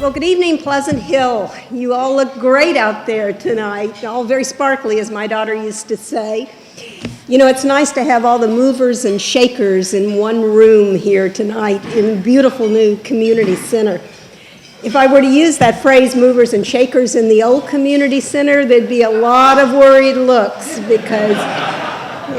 Well, good evening, Pleasant Hill. You all look great out there tonight, all very sparkly, as my daughter used to say. You know, it's nice to have all the movers and shakers in one room here tonight in a beautiful new community center. If I were to use that phrase, movers and shakers, in the old community center, there'd be a lot of worried looks because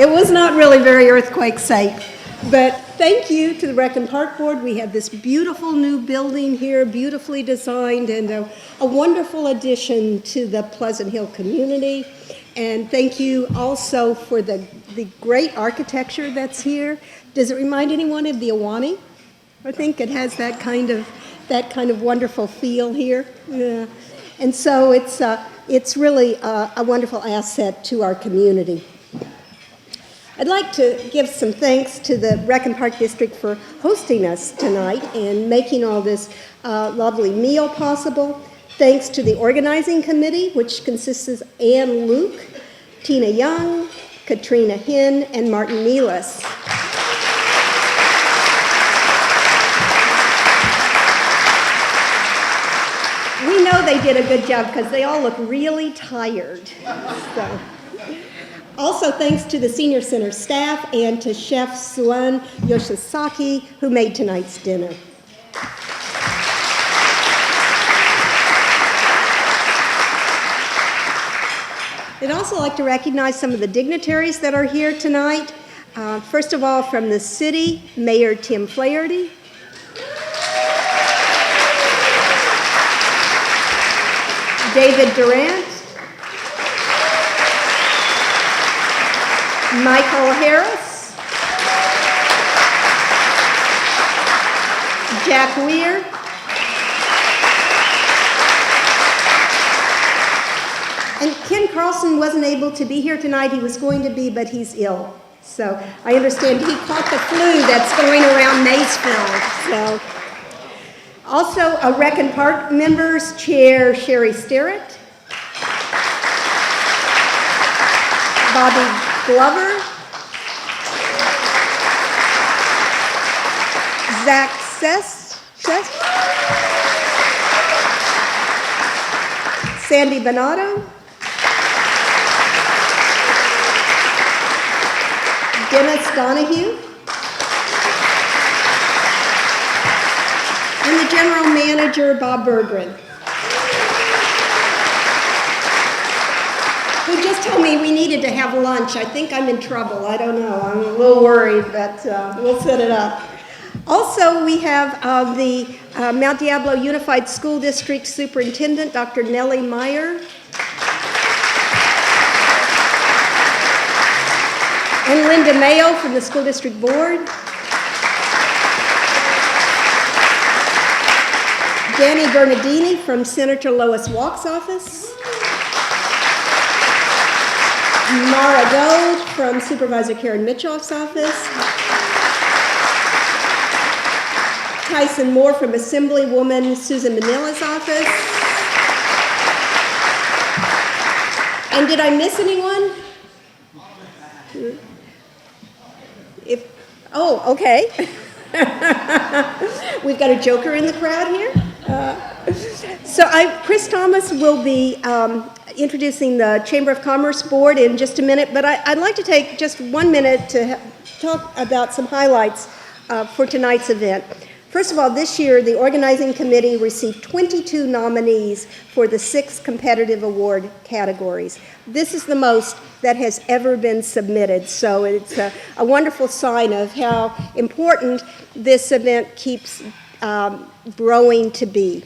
it was not really very earthquake safe. But thank you to the Rec and Park Board. We have this beautiful new building here, beautifully designed, and a wonderful addition to the Pleasant Hill community. And thank you also for the great architecture that's here. Does it remind anyone of the Awani? I think it has that kind of wonderful feel here. Yeah. And so it's really a wonderful asset to our community. I'd like to give some thanks to the Rec and Park District for hosting us tonight and making all this lovely meal possible. Thanks to the organizing committee, which consists of Ann Luke, Tina Young, Katrina Hinn, and Martin Nealis. We know they did a good job because they all look really tired. So. Also, thanks to the Senior Center staff and to Chef Suan Yoshisaki, who made tonight's dinner. I'd also like to recognize some of the dignitaries that are here tonight. First of all, from the city, Mayor Tim Flaherty. David Durant. Michael Harris, Jack Weir, and Ken Carlson wasn't able to be here tonight. He was going to be, but he's ill. So I understand he caught the flu that's going around Maysville. So also, a Rec and Park members, Chair Sherry Sterrett, Bobby Glover, Zach Sess, Sandy Bonato, Dennis Donahue, and the General Manager, Bob Berggren, who just told me we needed to have lunch. I think I'm in trouble. I don't know. I'm a little worried, but we'll set it up. Also, we have the Mount Diablo Unified School District Superintendent, Dr. Nellie Meyer. And Linda Mayo from the School District Board. Danny Bernardini from Senator Lois Walk's office. Mara Gold from Supervisor Karen Mitchoff's office. Tyson Moore from Assemblywoman Susan Manila's office. And did I miss anyone? Okay. We've got a joker in the crowd here. Chris Thomas will be introducing the Chamber of Commerce Board in just a minute, but I'd like to take just 1 minute to talk about some highlights for tonight's event. First of all, this year, the organizing committee received 22 nominees for the 6 competitive award categories. This is the most that has ever been submitted, so it's a wonderful sign of how important this event keeps growing to be.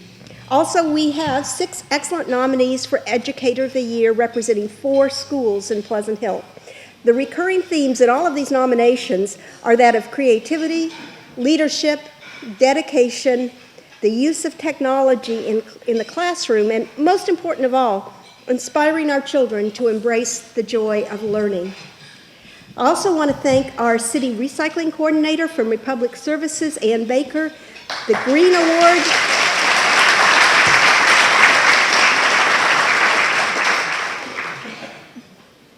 Also, we have 6 excellent nominees for Educator of the Year representing 4 schools in Pleasant Hill. The recurring themes in all of these nominations are that of creativity, leadership, dedication, the use of technology in the classroom, and most important of all, inspiring our children to embrace the joy of learning. I also want to thank our City Recycling Coordinator from Republic Services, Ann Baker, the Green Award.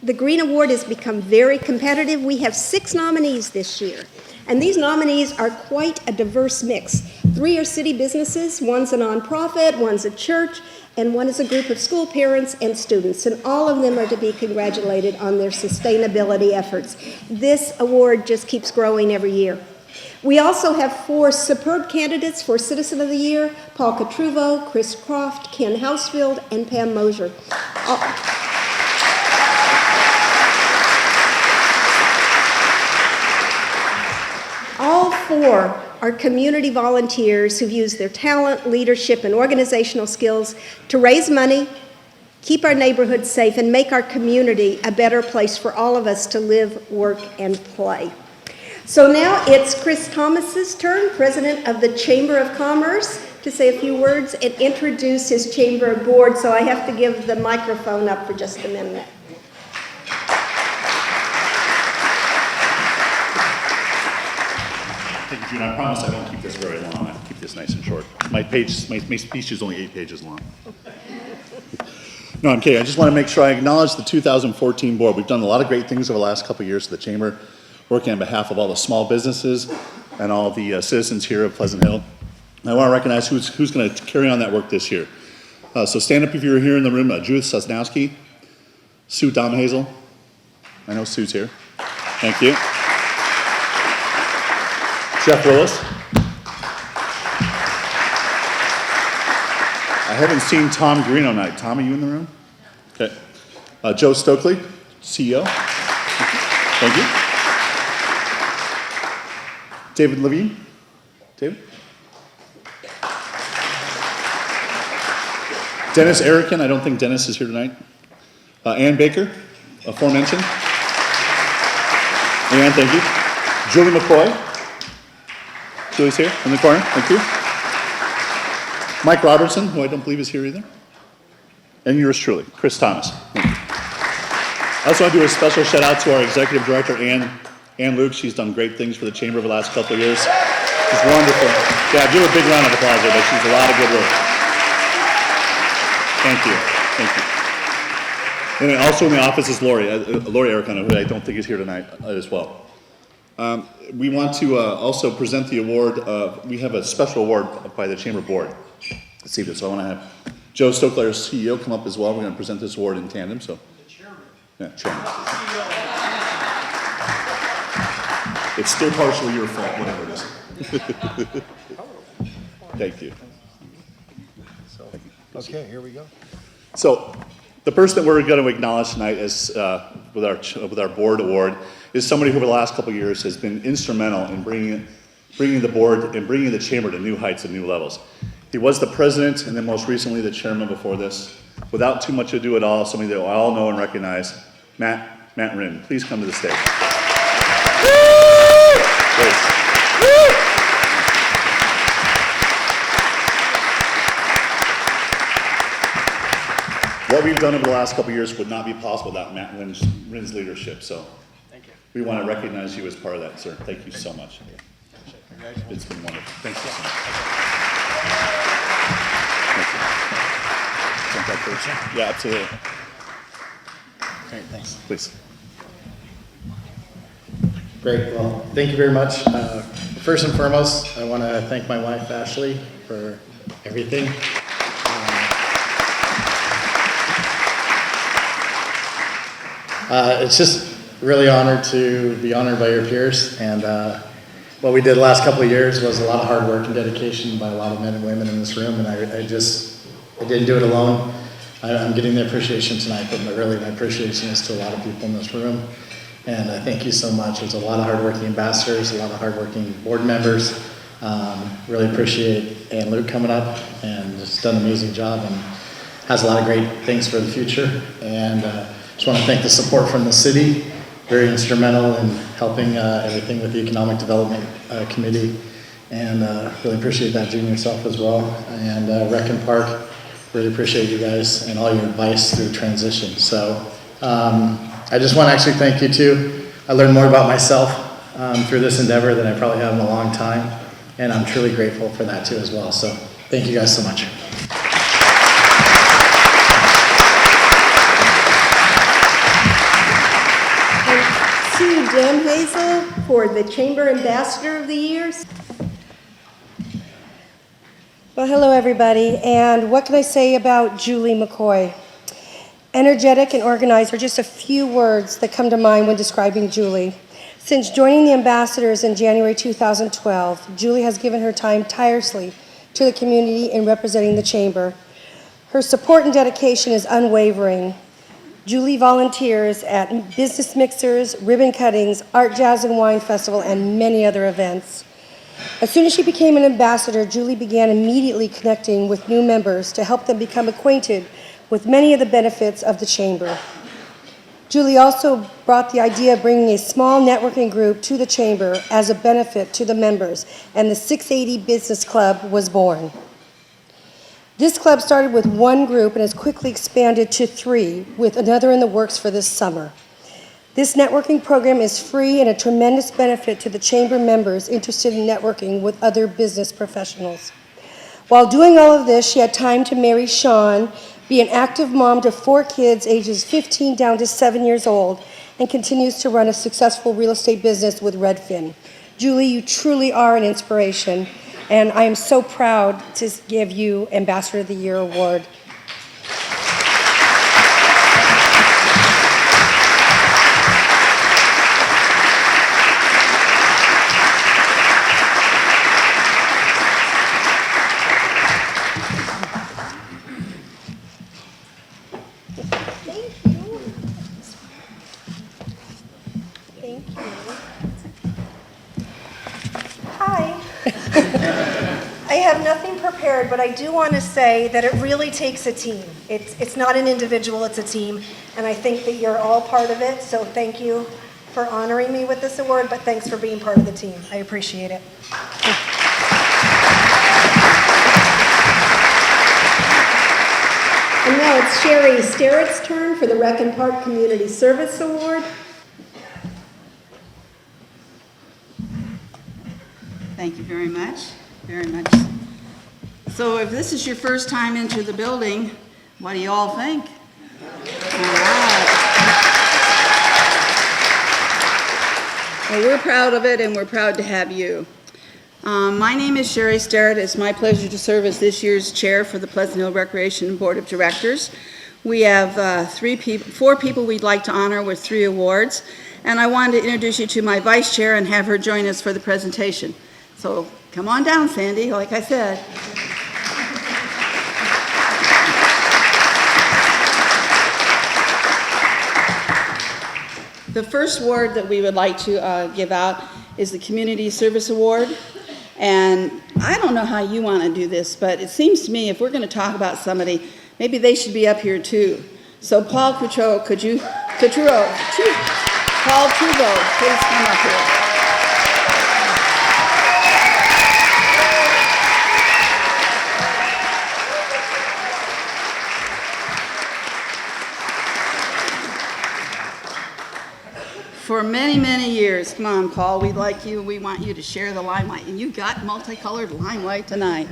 The Green Award has become very competitive. We have 6 nominees this year. And these nominees are quite a diverse mix. 3 are city businesses, one's a nonprofit, one's a church, and one is a group of school parents and students. And all of them are to be congratulated on their sustainability efforts. This award just keeps growing every year. We also have 4 superb candidates for Citizen of the Year: Paul Catruvo, Chris Croft, Ken Housefield, and Pam Mosier. All 4 are community volunteers who've used their talent, leadership, and organizational skills to raise money, keep our neighborhoods safe, and make our community a better place for all of us to live, work, and play. So now it's Chris Thomas's turn, President of the Chamber of Commerce, to say a few words and introduce his Chamber board. So I have to give the microphone up for just a minute. Thank you, June. I promise I don't keep this very long. I keep this nice and short. My speech is only 8 pages long. No, I'm kidding. I just want to make sure I acknowledge the 2014 board. We've done a lot of great things over the last couple of years to the Chamber, working on behalf of all the small businesses and all the citizens here of Pleasant Hill. And I want to recognize who's going to carry on that work this year. So stand up if you're here in the room. Judith Sosnowski, Sue Domhazel. I know Sue's here. Thank you. Jeff Willis. I haven't seen Tom Greeno tonight. Tom, are you in the room? Okay. Joe Stokely, CEO. Thank you. David Levine. David. Dennis Erickson. I don't think Dennis is here tonight. Ann Baker, aforementioned. Ann, thank you. Julie McCoy. Julie's here in the corner. Thank you. Mike Robertson, who I don't believe is here either. And yours truly, Chris Thomas. Thank you. I also want to do a special shout out to our executive director, Ann Luke. She's done great things for the Chamber over the last couple of years. She's wonderful. Yeah, give her a big round of applause there, but she's a lot of good work. Thank you. Thank you. And then also in the office is Lori Aricano, who I don't think is here tonight as well. We want to also present the award. We have a special award by the Chamber Board this evening. So I want to have Joe Stokely, our CEO, come up as well. We're going to present this award in tandem. So, the chairman. Yeah, chairman. It's still partially your fault, whatever it is. Thank you. Okay, here we go. So, the person that we're going to acknowledge tonight is, with our board award is somebody who over the last couple of years has been instrumental in bringing the board and bringing the Chamber to new heights and new levels. He was the president and then most recently the chairman before this. Without too much ado at all, somebody that we all know and recognize, Matt Rinn. Please come to the stage. Please. What we've done over the last couple of years would not be possible without Matt Rinn's leadership. So thank you. We want to recognize you as part of that, sir. Thank you so much. It's been wonderful. Thank you so much. Thank you. Yeah, absolutely. Great, thanks. Please. Great, well, thank you very much. First and foremost, I want to thank my wife, Ashley, for everything. It's just really honored to be honored by your peers, and what we did the last couple of years was a lot of hard work and dedication by a lot of men and women in this room, and I didn't do it alone. I'm getting the appreciation tonight, but really my appreciation is to a lot of people in this room, and I thank you so much. There's a lot of hardworking ambassadors, a lot of hardworking board members. Really appreciate Ann Luke coming up and just done an amazing job and has a lot of great things for the future, and just want to thank the support from the city, very instrumental in helping everything with the Economic Development Committee, and really appreciate that, June, yourself as well. And Rec and Park, really appreciate you guys and all your advice through transition. So I just want to actually thank you too. I learned more about myself through this endeavor than I probably have in a long time, and I'm truly grateful for that too as well. So thank you guys so much. Sue Domhazel, for the Chamber Ambassador of the Year. Well, hello, everybody, and what can I say about Julie McCoy? Energetic and organized are just a few words that come to mind when describing Julie. Since joining the ambassadors in January 2012, Julie has given her time tirelessly to the community in representing the Chamber. Her support and dedication is unwavering. Julie volunteers at business mixers, ribbon cuttings, art, jazz, and wine festival, and many other events. As soon as she became an ambassador, Julie began immediately connecting with new members to help them become acquainted with many of the benefits of the Chamber. Julie also brought the idea of bringing a small networking group to the Chamber as a benefit to the members, and the 680 Business Club was born. This club started with one group and has quickly expanded to 3, with another in the works for this summer. This networking program is free and a tremendous benefit to the Chamber members interested in networking with other business professionals. While doing all of this, she had time to marry Sean, be an active mom to 4 kids ages 15 down to 7 years old, and continues to run a successful real estate business with Redfin. Julie, you truly are an inspiration, and I am so proud to give you Ambassador of the Year award. I have nothing prepared, but I do want to say that it really takes a team. It's not an individual, it's a team, and I think that you're all part of it, so thank you for honoring me with this award, but thanks for being part of the team. I appreciate it. And now it's Sherry Sterrett's turn for the Rec and Park Community Service Award. Thank you very much, very much. So if this is your first time into the building, what do you all think? All right. Well, we're proud of it, and we're proud to have you. My name is Sherry Sterrett. It's my pleasure to serve as this year's chair for the Pleasant Hill Recreation Board of Directors. We have 4 people we'd like to honor with 3 awards, and I wanted to introduce you to my vice chair and have her join us for the presentation. So come on down, Sandy, like I said. The first award that we would like to give out is the Community Service Award. And I don't know how you want to do this, but it seems to me if we're going to talk about somebody, maybe they should be up here too. So Paul Coutreau, Paul Trouveau, please come up here. For many, many years, come on, Paul, we like you, we want you to share the limelight, and you got multicolored limelight tonight.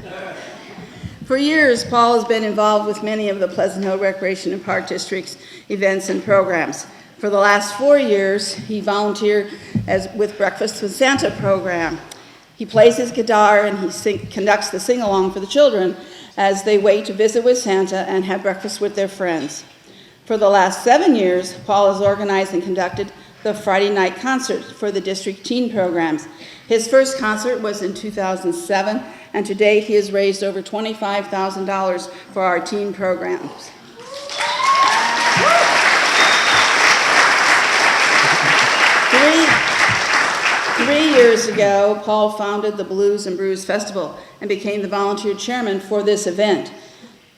For years, Paul has been involved with many of the Pleasant Hill Recreation and Park District's events and programs. For the last 4 years, he volunteered with Breakfast with Santa program. He plays his guitar and he conducts the sing-along for the children as they wait to visit with Santa and have breakfast with their friends. For the last 7 years, Paul has organized and conducted the Friday night concert for the district teen programs. His first concert was in 2007, and to date he has raised over $25,000 for our teen programs. 3 years ago, Paul founded the Blues and Brews Festival and became the volunteer chairman for this event.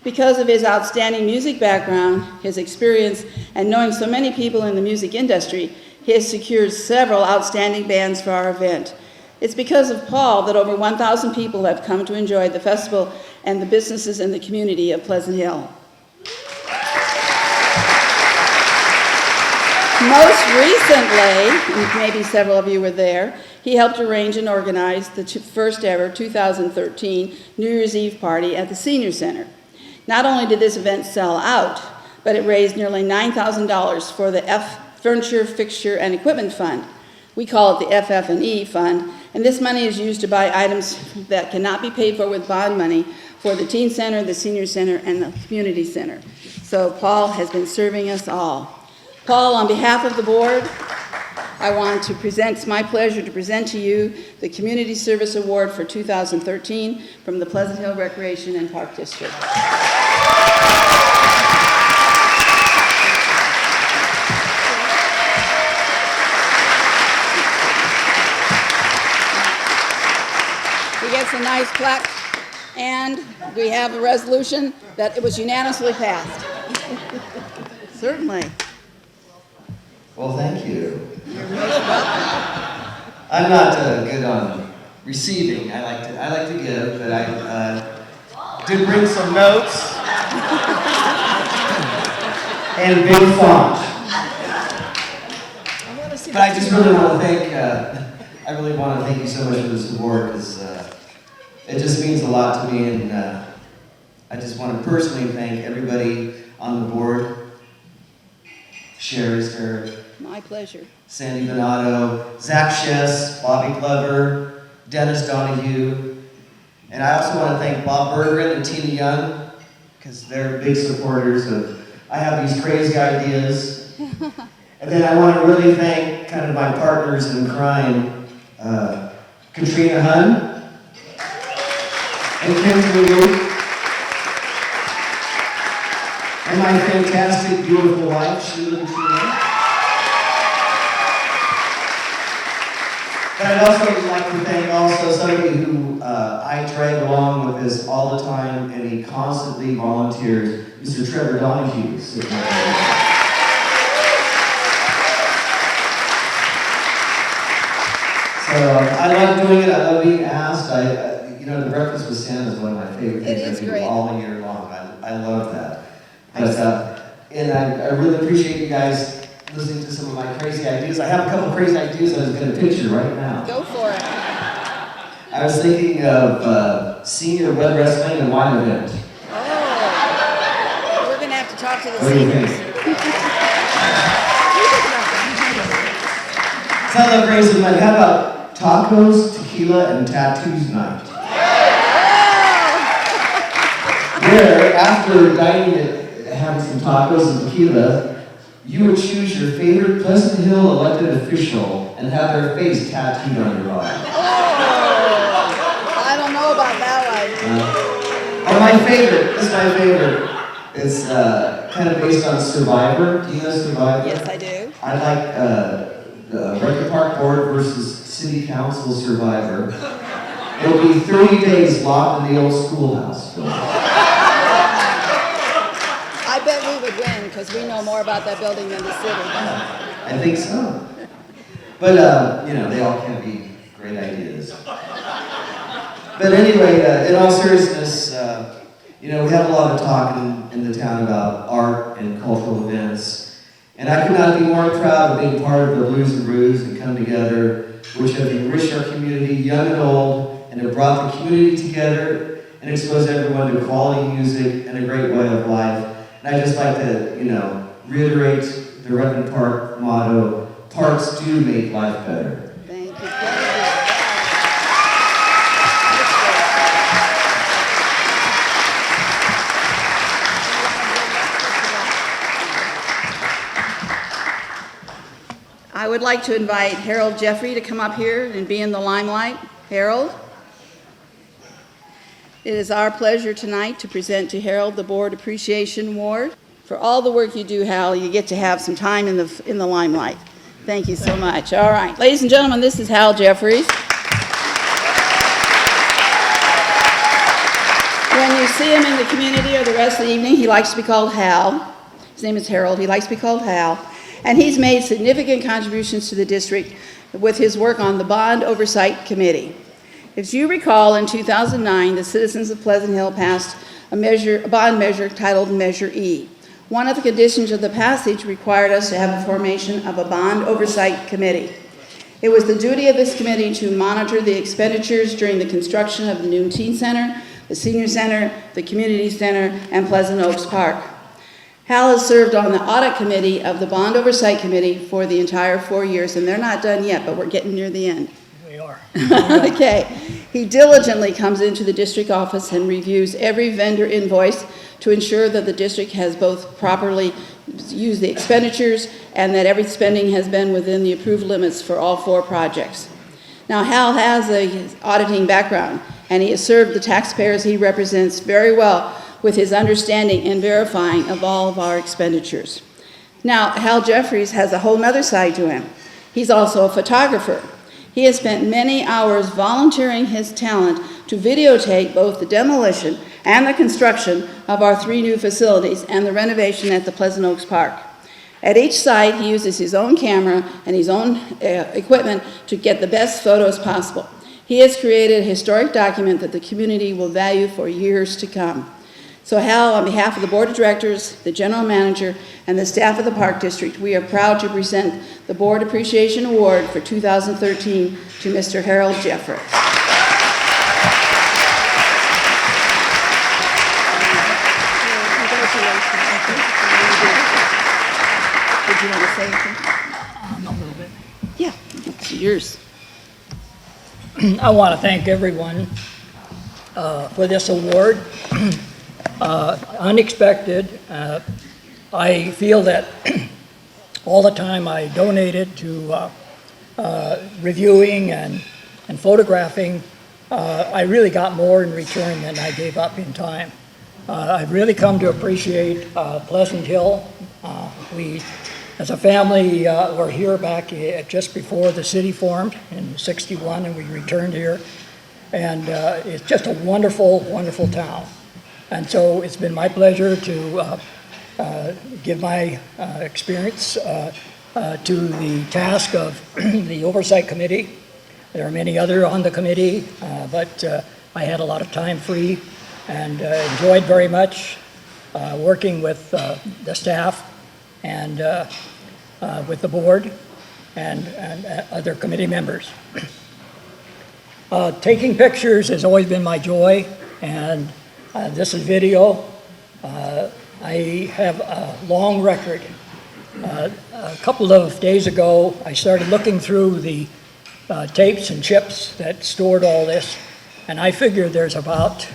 Because of his outstanding music background, his experience, and knowing so many people in the music industry, he has secured several outstanding bands for our event. It's because of Paul that over 1,000 people have come to enjoy the festival and the businesses in the community of Pleasant Hill. Most recently, and maybe several of you were there, he helped arrange and organize the first ever 2013 New Year's Eve party at the Senior Center. Not only did this event sell out, but it raised nearly $9,000 for the Furniture, Fixture, and Equipment Fund. We call it the FF&E Fund, and this money is used to buy items that cannot be paid for with bond money for the Teen Center, the Senior Center, and the Community Center. So Paul has been serving us all. Paul, on behalf of the board, I want to present, it's my pleasure to present to you the Community Service Award for 2013 from the Pleasant Hill Recreation and Park District. He gets a nice plaque, and we have a resolution that it was unanimously passed. Certainly. Well, thank you. You're most welcome. I'm not good on receiving. I like to give, but I did bring some notes and big font. But I just really want to thank. I really want to thank you so much for this award because it just means a lot to me, and I just want to personally thank everybody on the board. Sherry Sturr, My pleasure. Sandy Donato, Zach Shess, Bobby Glover, Dennis Donahue, and I also want to thank Bob Bergeron and Tina Young, because they're big supporters of, I have these crazy ideas. And then I want to really thank kind of my partners in crime, Katrina Hunn, and Kim Kruger, and my fantastic, beautiful wife, Sheila Katrina. But I'd also like to thank also somebody who I drag along with this all the time, and he constantly volunteers, Mr. Trevor Donahue. Sitting right there. So I love doing it. I love being asked. You know, the Breakfast with Sam is one of my favorite things It is I do great. all year long. I love that. But and I really appreciate you guys listening to some of my crazy ideas. I have a couple crazy ideas I was going to picture right now. Go for it. I was thinking of senior web wrestling and wine event. Oh, we're going to have to talk to the What do you seniors. think? Sounds like raising money. How about tacos, tequila, and tattoos night? Where, after dining and having some tacos and tequila, you would choose your favorite Pleasant Hill elected official and have their face tattooed on your arm. I don't know about that one. Or my favorite, this is my favorite. It's kind of based on Survivor. Do you know Survivor? Yes, I do. I like the Record Park Board versus City Council Survivor. It'll be 30 days locked in the old schoolhouse. I bet we would win because we know more about that building than the city. I think so. But, you know, they all can be great ideas. But anyway, in all seriousness, you know, we have a lot of talk in the town about art and cultural events. And I could not be more proud of being part of the Blues and Brews and Come Together, which have enriched our community, young and old, and have brought the community together and exposed everyone to quality music and a great way of life. And I'd just like to, you know, reiterate the Rutland Park motto, parks do make life better. Thank you. I would like to invite Harold Jeffrey to come up here and be in the limelight. Harold? It is our pleasure tonight to present to Harold the Board Appreciation Award. For all the work you do, Hal, you get to have some time in the limelight. Thank you so much. All right, ladies and gentlemen, this is Hal Jeffries. When you see him in the community or the rest of the evening, he likes to be called Hal. His name is Harold. He likes to be called Hal. And he's made significant contributions to the district with his work on the Bond Oversight Committee. As you recall, in 2009, the citizens of Pleasant Hill passed a bond measure titled Measure E. One of the conditions of the passage required us to have the formation of a Bond Oversight Committee. It was the duty of this committee to monitor the expenditures during the construction of the new Teen Center, the Senior Center, the Community Center, and Pleasant Oaks Park. Hal has served on the audit committee of the Bond Oversight Committee for the entire 4 years, and they're not done yet, but we're getting near the end. We are. Okay. He diligently comes into the district office and reviews every vendor invoice to ensure that the district has both properly used the expenditures and that every spending has been within the approved limits for all 4 projects. Now, Hal has an auditing background, and he has served the taxpayers he represents very well with his understanding and verifying of all of our expenditures. Now, Hal Jeffries has a whole other side to him. He's also a photographer. He has spent many hours volunteering his talent to videotape both the demolition and the construction of our 3 new facilities and the renovation at the Pleasant Oaks Park. At each site, he uses his own camera and his own equipment to get the best photos possible. He has created a historic document that the community will value for years to come. So Hal, on behalf of the Board of Directors, the General Manager, and the staff of the Park District, we are proud to present the Board Appreciation Award for 2013 to Mr. Harold Jeffrey. Did you want to say anything? A little bit. Yeah, it's yours. I want to thank everyone for this award. Unexpected. I feel that all the time I donated to reviewing and photographing, I really got more in return than I gave up in time. I've really come to appreciate Pleasant Hill. We, as a family, were here back just before the city formed in '61, and we returned here. And it's just a wonderful, wonderful town. And so it's been my pleasure to give my experience to the task of the Oversight Committee. There are many other on the committee, but I had a lot of time free and enjoyed very much working with the staff and with the board and other committee members. Taking pictures has always been my joy, and this is video. I have a long record. A couple of days ago, I started looking through the tapes and chips that stored all this, and I figured there's about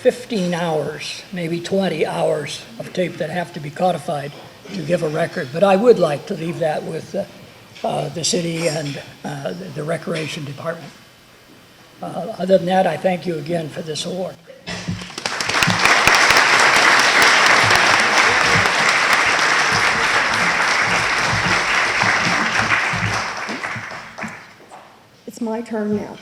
15 hours, maybe 20 hours of tape that have to be codified to give a record. But I would like to leave that with the city and the Recreation Department. Other than that, I thank you again for this award. It's my turn now.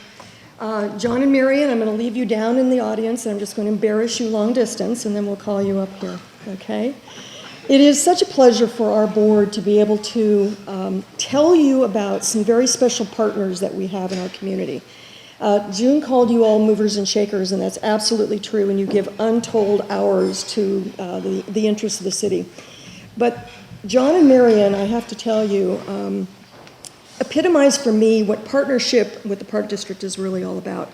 John and Marion, I'm going to leave you down in the audience, and I'm just going to embarrass you long distance, and then we'll call you up here, okay? It is such a pleasure for our board to be able to tell you about some very special partners that we have in our community. June called you all movers and shakers, and that's absolutely true, and you give untold hours to the interests of the city. But John and Marion, I have to tell you, epitomize for me what partnership with the Park District is really all about.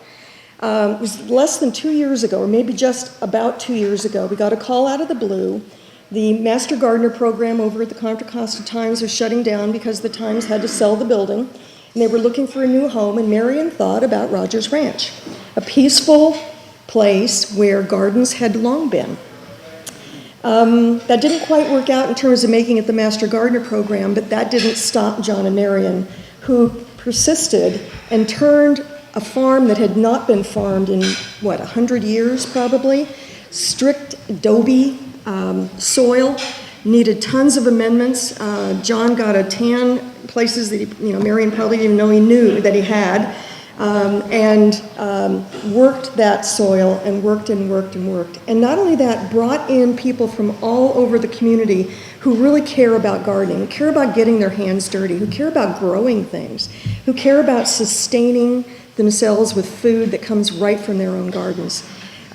It was less than 2 years ago, or maybe just about 2 years ago, we got a call out of the blue. The Master Gardener program over at the Contra Costa Times was shutting down because the Times had to sell the building, and they were looking for a new home, and Marion thought about Rogers Ranch, a peaceful place where gardens had long been. That didn't quite work out in terms of making it the Master Gardener program, but that didn't stop John and Marion, who persisted and turned a farm that had not been farmed in, 100 years probably, strict adobe soil, needed tons of amendments. John got a tan places that Marion probably didn't even know he knew that he had, and worked that soil and worked and worked and worked. And not only that, brought in people from all over the community who really care about gardening, who care about getting their hands dirty, who care about growing things, who care about sustaining themselves with food that comes right from their own gardens.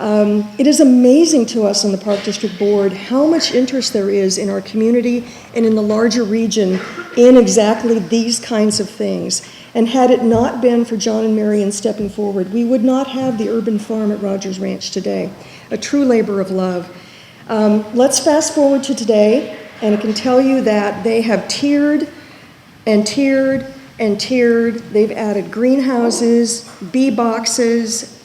It is amazing to us on the Park District Board how much interest there is in our community and in the larger region in exactly these kinds of things. And had it not been for John and Marion stepping forward, we would not have the urban farm at Rogers Ranch today, a true labor of love. Let's fast forward to today, and I can tell you that they have tiered and tiered and tiered. They've added greenhouses, bee boxes,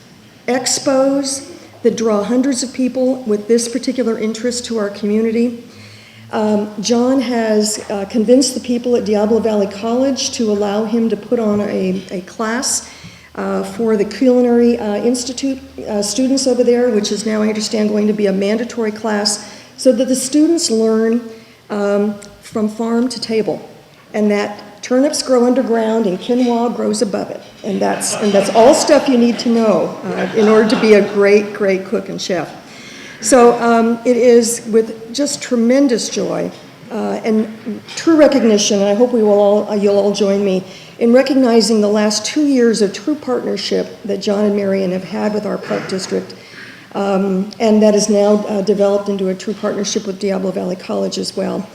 expos that draw hundreds of people with this particular interest to our community. John has convinced the people at Diablo Valley College to allow him to put on a class for the Culinary Institute students over there, which is now, I understand, going to be a mandatory class, so that the students learn from farm to table, and that turnips grow underground and quinoa grows above it. And that's all stuff you need to know in order to be a great, great cook and chef. So it is with just tremendous joy and true recognition, and I hope you'll all join me in recognizing the last 2 years of true partnership that John and Marion have had with our Park District, and that is now developed into a true partnership with Diablo Valley College as well.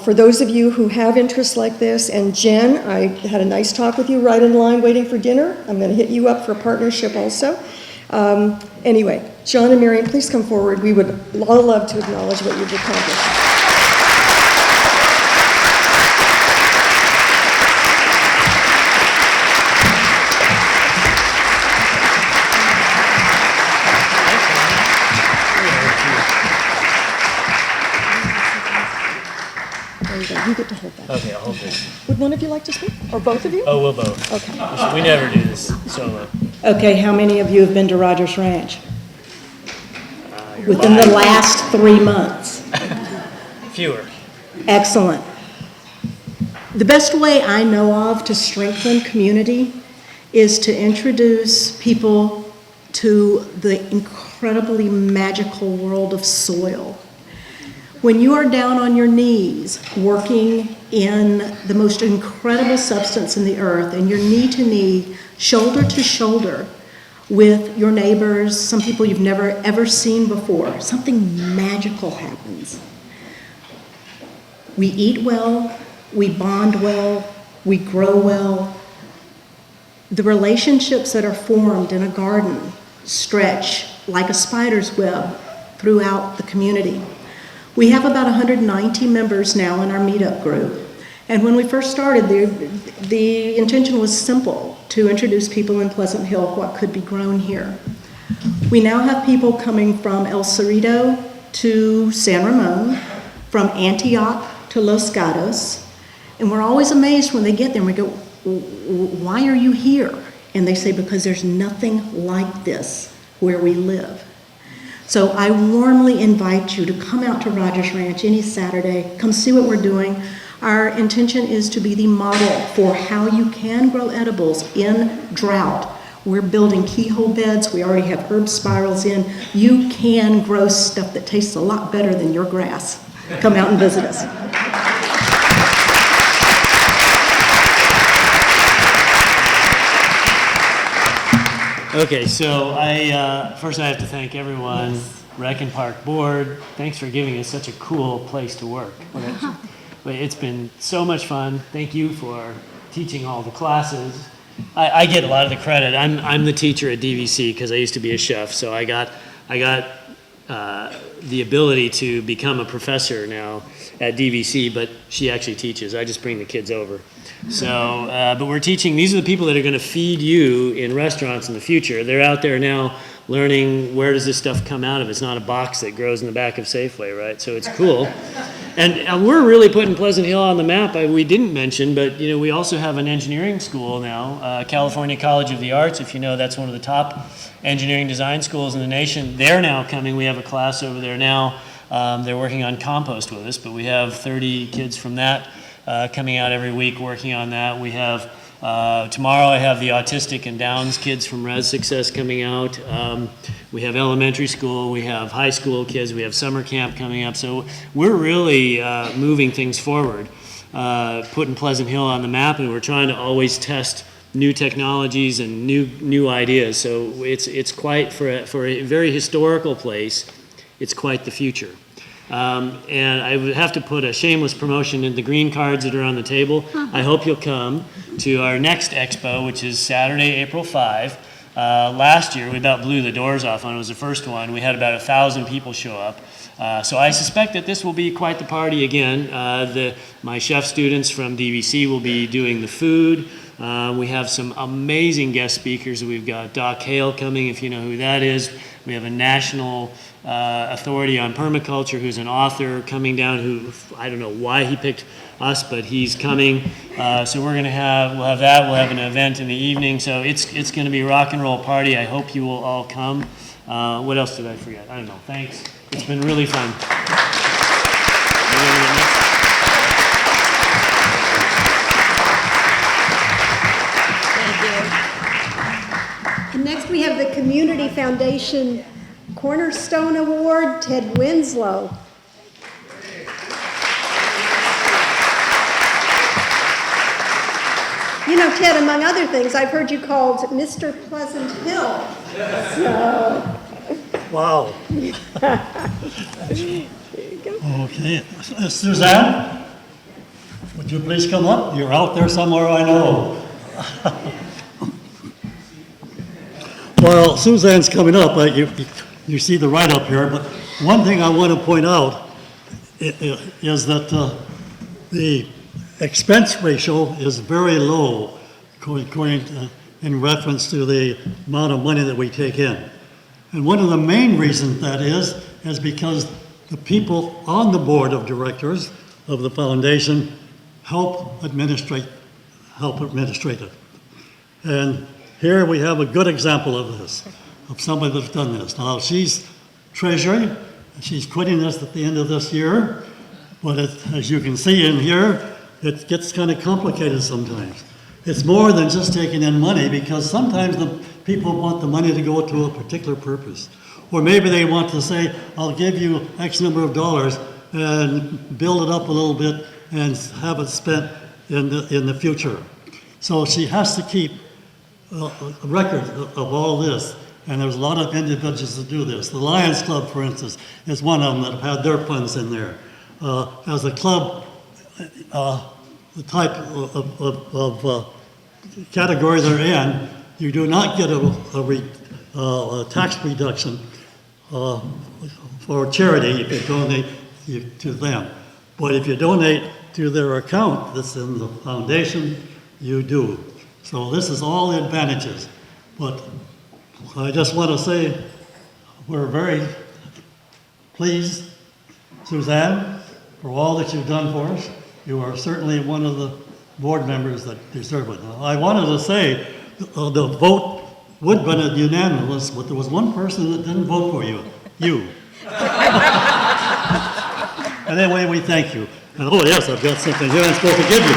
For those of you who have interests like this, and Jen, I had a nice talk with you right in line waiting for dinner. I'm going to hit you up for a partnership also. Anyway, John and Marion, please come forward. We would all love to acknowledge what you've accomplished. You get to hold that. Okay, I'll hold this. Would one of you like to speak? Or both of you? Oh, we'll both. Okay. We never do this solo. Okay, how many of you have been to Rogers Ranch? You're Within the lying. last 3 months? Fewer. Excellent. The best way I know of to strengthen community is to introduce people to the incredibly magical world of soil. When you are down on your knees working in the most incredible substance in the earth, and you're knee to knee, shoulder to shoulder with your neighbors, some people you've never ever seen before, something magical happens. We eat well, we bond well, we grow well. The relationships that are formed in a garden stretch like a spider's web throughout the community. We have about 190 members now in our meetup group. And when we first started, the intention was simple, to introduce people in Pleasant Hill what could be grown here. We now have people coming from El Cerrito to San Ramon, from Antioch to Los Gatos, and we're always amazed when they get there and we go, why are you here? And they say, because there's nothing like this where we live. So I warmly invite you to come out to Rogers Ranch any Saturday, come see what we're doing. Our intention is to be the model for how you can grow edibles in drought. We're building keyhole beds, we already have herb spirals in. You can grow stuff that tastes a lot better than your grass. Come out and visit us. Okay, so first I have to thank everyone, Rec and Park Board. Thanks for giving us such a cool place to work. It's been so much fun. Thank you for teaching all the classes. I get a lot of the credit. I'm the teacher at DVC because I used to be a chef, so I got the ability to become a professor now at DVC, but she actually teaches. I just bring the kids over. So, but we're teaching, these are the people that are going to feed you in restaurants in the future. They're out there now learning where does this stuff come out of. It's not a box that grows in the back of Safeway, right? So it's cool. And we're really putting Pleasant Hill on the map. We didn't mention, but you know, we also have an engineering school now, California College of the Arts. If you know, that's one of the top engineering design schools in the nation. They're now coming. We have a class over there now. They're working on compost with us, but we have 30 kids from that coming out every week working on that. We have tomorrow I have the autistic and Downs kids from Res Success coming out. We have elementary school, we have high school kids, we have summer camp coming up. So we're really moving things forward, putting Pleasant Hill on the map, and we're trying to always test new technologies and new ideas. So it's quite, for a very historical place, it's quite the future. And I would have to put a shameless promotion in the green cards that are on the table. I hope you'll come to our next expo, which is Saturday, April 5. last year, we about blew the doors off on it. It was the first one. We had about 1,000 people show up. So I suspect that this will be quite the party again. My chef students from DVC will be doing the food. We have some amazing guest speakers. We've got Doc Hale coming, if you know who that is. We have a national authority on permaculture who's an author coming down who, I don't know why he picked us, but he's coming. So we'll have that. We'll have an event in the evening. So it's going to be a rock and roll party. I hope you will all come. What else did I forget? I don't know. Thanks. It's been really fun. And next we have the Community Foundation Cornerstone Award, Ted Winslow. You know, Ted, among other things, I've heard you called Mr. Pleasant Hill. So. Wow. Okay. Suzanne, would you please come up? You're out there somewhere, I know. Well, Suzanne's coming up. You see the write-up here, but one thing I want to point out is that the expense ratio is very low in reference to the amount of money that we take in. And one of the main reasons that is because the people on the board of directors of the foundation help administrate it. And here we have a good example of this, of somebody that's done this. Now, she's treasurer, and she's quitting this at the end of this year, but as you can see in here, it gets kind of complicated sometimes. It's more than just taking in money, because sometimes the people want the money to go to a particular purpose. Or maybe they want to say, I'll give you X number of dollars and build it up a little bit and have it spent in the future. So she has to keep a record of all this. And there's a lot of individuals that do this. The Lions Club, for instance, is one of them that have had their funds in there. As a club, the type of category they're in, you do not get a tax reduction for charity if you donate to them. But if you donate to their account that's in the foundation, you do. So this is all the advantages. But I just want to say we're very pleased, Suzanne, for all that you've done for us. You are certainly one of the board members that deserve it. Now, I wanted to say the vote would have been unanimous, but there was one person that didn't vote for you. And anyway, we thank you. And oh yes, I've got something here I'm supposed to give you.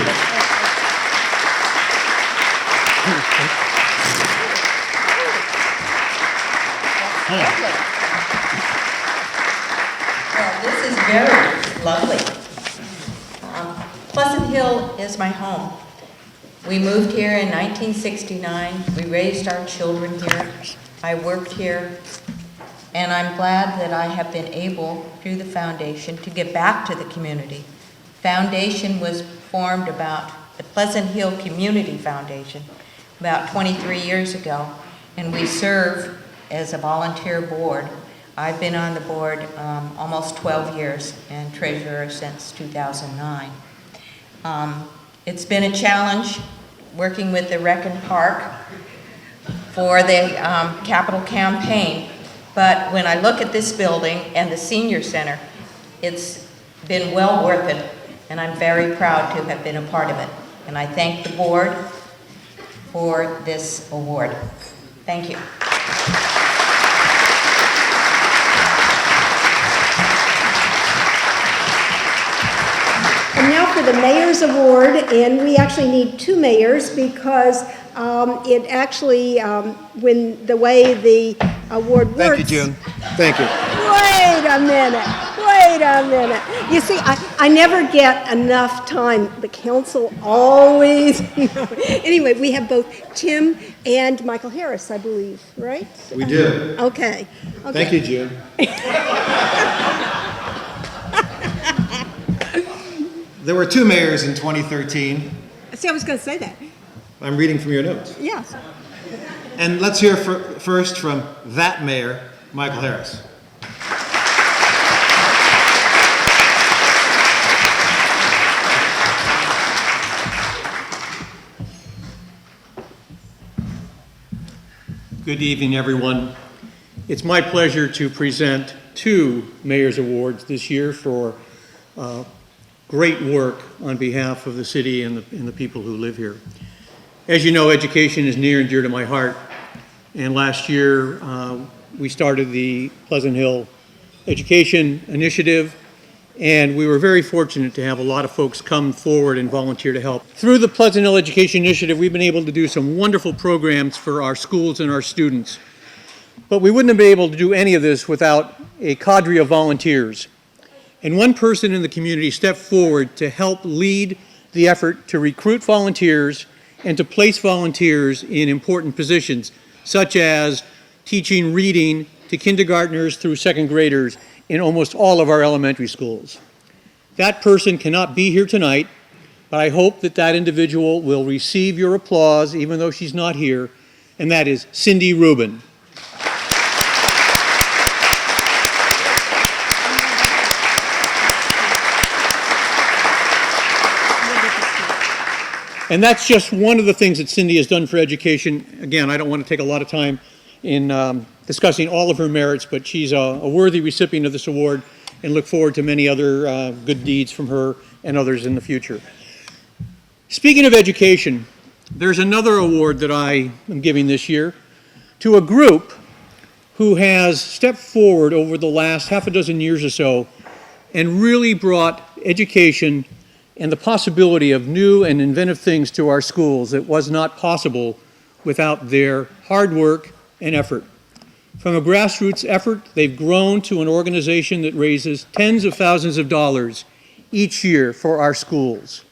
Well, this is very lovely. Pleasant Hill is my home. We moved here in 1969. We raised our children here. I worked here. And I'm glad that I have been able, through the foundation, to give back to the community. Foundation was formed the Pleasant Hill Community Foundation, about 23 years ago. And we serve as a volunteer board. I've been on the board almost 12 years and treasurer since 2009. It's been a challenge working with the Rec and Park for the capital campaign. But when I look at this building and the senior center, it's been well worth it, and I'm very proud to have been a part of it. And I thank the board for this award. Thank you. And now for the Mayor's Award, and we actually need two mayors because it actually, when the way the award works. Thank you, June. Thank you. Wait a minute. You see, I never get enough time. The council always. Anyway, we have both Tim and Michael Harris, I believe, right? We do. Okay. Thank you, June. There were two mayors in 2013. See, I was going to say that. I'm reading from your notes. Yes. And let's hear first from that mayor, Michael Harris. Good evening, everyone. It's my pleasure to present 2 Mayor's Awards this year for great work on behalf of the city and the people who live here. As you know, education is near and dear to my heart, and last year we started the Pleasant Hill Education Initiative, and we were very fortunate to have a lot of folks come forward and volunteer to help. Through the Pleasant Hill Education Initiative, we've been able to do some wonderful programs for our schools and our students. But we wouldn't have been able to do any of this without a cadre of volunteers. And one person in the community stepped forward to help lead the effort to recruit volunteers and to place volunteers in important positions, such as teaching reading to kindergartners through 2nd graders in almost all of our elementary schools. That person cannot be here tonight, but I hope that that individual will receive your applause, even though she's not here, and that is Cindy Rubin. And that's just one of the things that Cindy has done for education. Again, I don't want to take a lot of time in discussing all of her merits, but she's a worthy recipient of this award and look forward to many other good deeds from her and others in the future. Speaking of education, there's another award that I am giving this year to a group who has stepped forward over the last half a dozen years or so and really brought education and the possibility of new and inventive things to our schools that was not possible without their hard work and effort. From a grassroots effort, they've grown to an organization that raises tens of thousands of dollars each year for our schools.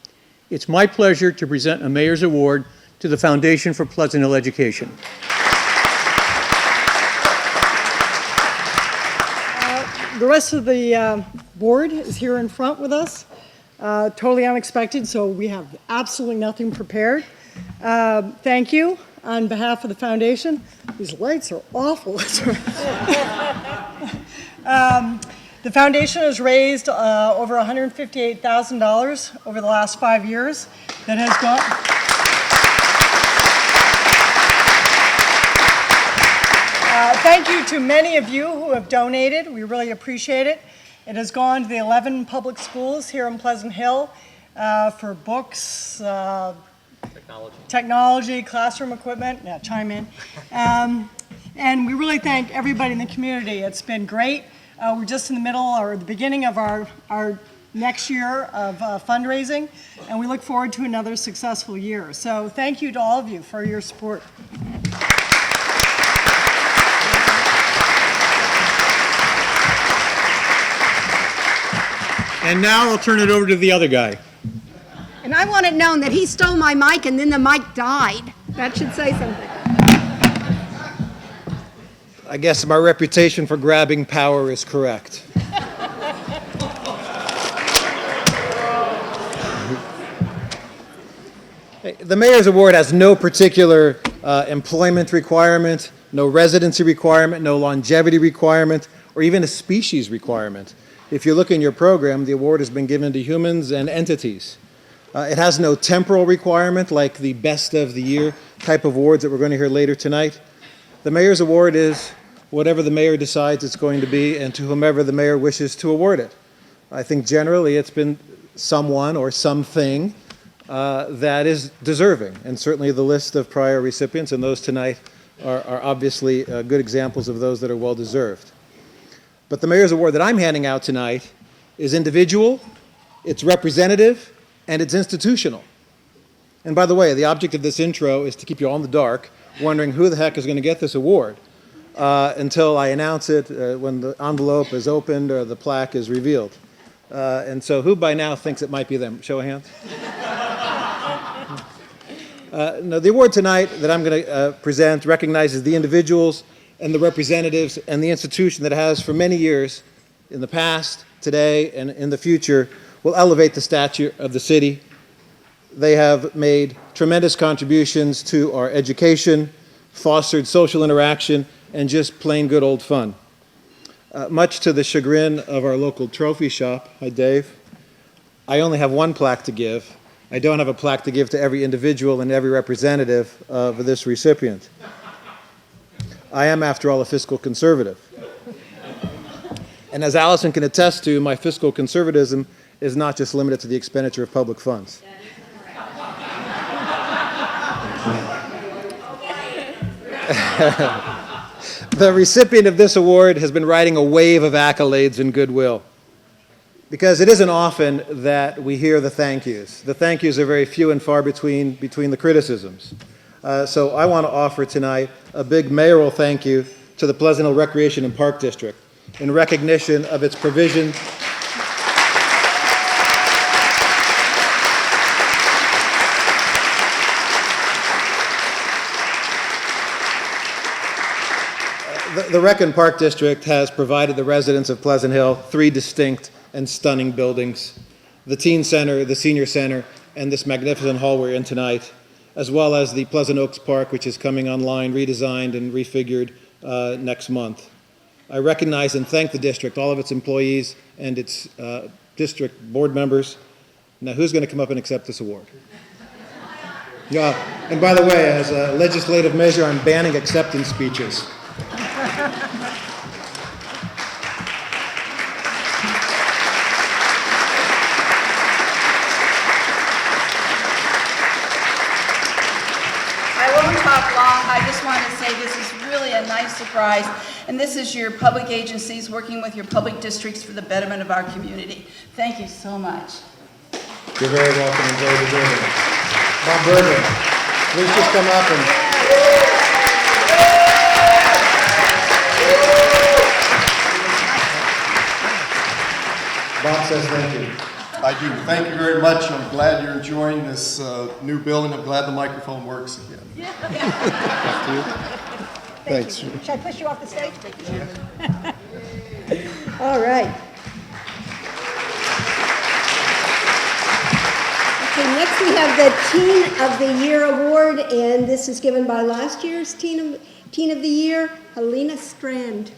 It's my pleasure to present a Mayor's Award to the Foundation for Pleasant Hill Education. The rest of the board is here in front with us. Totally unexpected, so we have absolutely nothing prepared. Thank you on behalf of the foundation. These lights are awful. The foundation has raised over $158,000 over the last 5 years that has gone. Thank you to many of you who have donated. We really appreciate it. It has gone to the 11 public schools here in Pleasant Hill for books, technology, classroom equipment. Yeah, chime in. And we really thank everybody in the community. It's been great. We're just in the middle or the beginning of our next year of fundraising, and we look forward to another successful year. So thank you to all of you for your support. And now I'll turn it over to the other guy. And I want it known that he stole my mic and then the mic died. That should say something. I guess my reputation for grabbing power is correct. The Mayor's Award has no particular employment requirement, no residency requirement, no longevity requirement, or even a species requirement. If you look in your program, the award has been given to humans and entities. It has no temporal requirement like the Best of the Year type of awards that we're going to hear later tonight. The Mayor's Award is whatever the mayor decides it's going to be and to whomever the mayor wishes to award it. I think generally it's been someone or something that is deserving, and certainly the list of prior recipients and those tonight are obviously good examples of those that are well deserved. But the Mayor's Award that I'm handing out tonight is individual, it's representative, and it's institutional. And by the way, the object of this intro is to keep you all in the dark, wondering who the heck is going to get this award until I announce it when the envelope is opened or the plaque is revealed. And so who by now thinks it might be them? Show of hands. No, the award tonight that I'm going to present recognizes the individuals and the representatives and the institution that has for many years in the past, today, and in the future will elevate the stature of the city. They have made tremendous contributions to our education, fostered social interaction, and just plain good old fun. Much to the chagrin of our local trophy shop, hi Dave, I only have one plaque to give. I don't have a plaque to give to every individual and every representative of this recipient. I am, after all, a fiscal conservative. And as Allison can attest to, my fiscal conservatism is not just limited to the expenditure of public funds. The recipient of this award has been riding a wave of accolades and goodwill, because it isn't often that we hear the thank yous. The thank yous are very few and far between the criticisms. So I want to offer tonight a big mayoral thank you to the Pleasant Hill Recreation and Park District in recognition of its provision The Rec and Park District has provided the residents of Pleasant Hill 3 distinct and stunning buildings: the Teen Center, the Senior Center, and this magnificent hall we're in tonight, as well as the Pleasant Oaks Park, which is coming online, redesigned and refigured next month. I recognize and thank the district, all of its employees, and its district board members. Now, who's going to come up and accept this award? Yeah, and by the way, as a legislative measure, I'm banning acceptance speeches. I just want to say this is really a nice surprise, and this is your public agencies working with your public districts for the betterment of our community. Thank you so much. You're very welcome and very deserving. Bob Berger, please just come up and... Bob says thank you. I do. Thank you very much. I'm glad you're enjoying this new building. I'm glad the microphone works again. Thanks. Should I push you off the stage? All right. Okay, next we have the Teen of the Year Award, and this is given by last year's Teen of the Year, Helena Strand.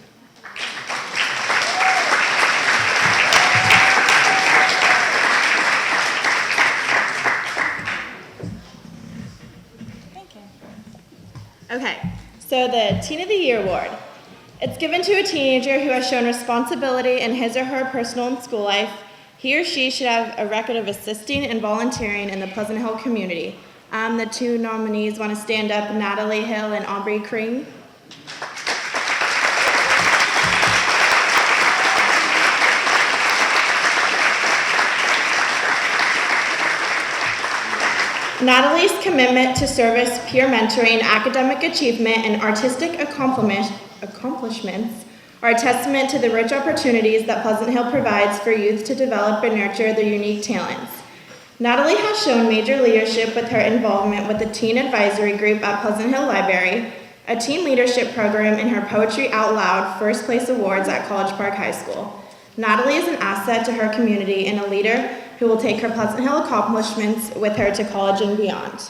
Okay, so the Teen of the Year Award. It's given to a teenager who has shown responsibility in his or her personal and school life. He or she should have a record of assisting and volunteering in the Pleasant Hill community. The 2 nominees want to stand up, Natalie Hill and Aubrey Kring. Natalie's commitment to service, peer mentoring, academic achievement, and artistic accomplishments are a testament to the rich opportunities that Pleasant Hill provides for youth to develop and nurture their unique talents. Natalie has shown major leadership with her involvement with the Teen Advisory Group at Pleasant Hill Library, a teen leadership program, and her Poetry Out Loud First Place Awards at College Park High School. Natalie is an asset to her community and a leader who will take her Pleasant Hill accomplishments with her to college and beyond.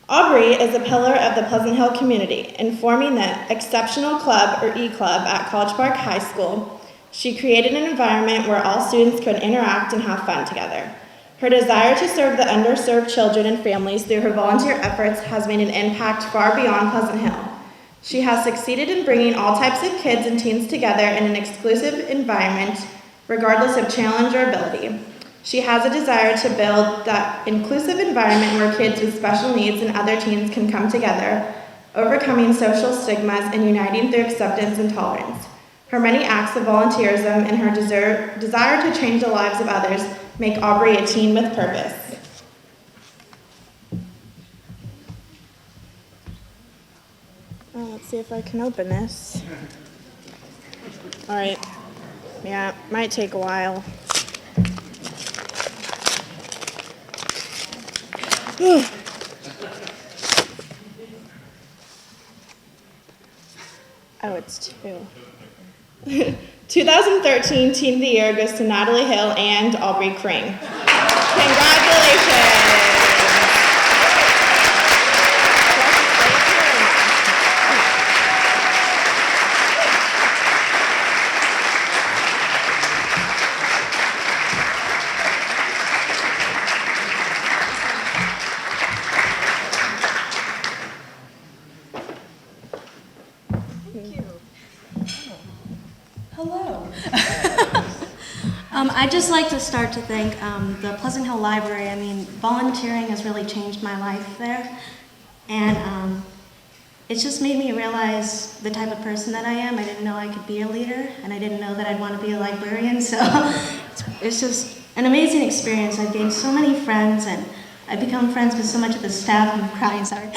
Aubrey is a pillar of the Pleasant Hill community in forming the Exceptional Club, or E-Club, at College Park High School. She created an environment where all students could interact and have fun together. Her desire to serve the underserved children and families through her volunteer efforts has made an impact far beyond Pleasant Hill. She has succeeded in bringing all types of kids and teens together in an exclusive environment, regardless of challenge or ability. She has a desire to build that inclusive environment where kids with special needs and other teens can come together, overcoming social stigmas and uniting through acceptance and tolerance. Her many acts of volunteerism and her desire to change the lives of others make Aubrey a teen with purpose. Let's see if I can open this. All right. Yeah, might take a while. Oh, it's 2. 2013 Teen of the Year goes to Natalie Hill and Aubrey Kring. Congratulations! I'd just like to start to thank the Pleasant Hill Library. I mean, volunteering has really changed my life there. And it's just made me realize the type of person that I am. I didn't know I could be a leader, and I didn't know that I'd want to be a librarian. So it's just an amazing experience. I've gained so many friends, and I've become friends with so much of the staff. I'm crying, sorry.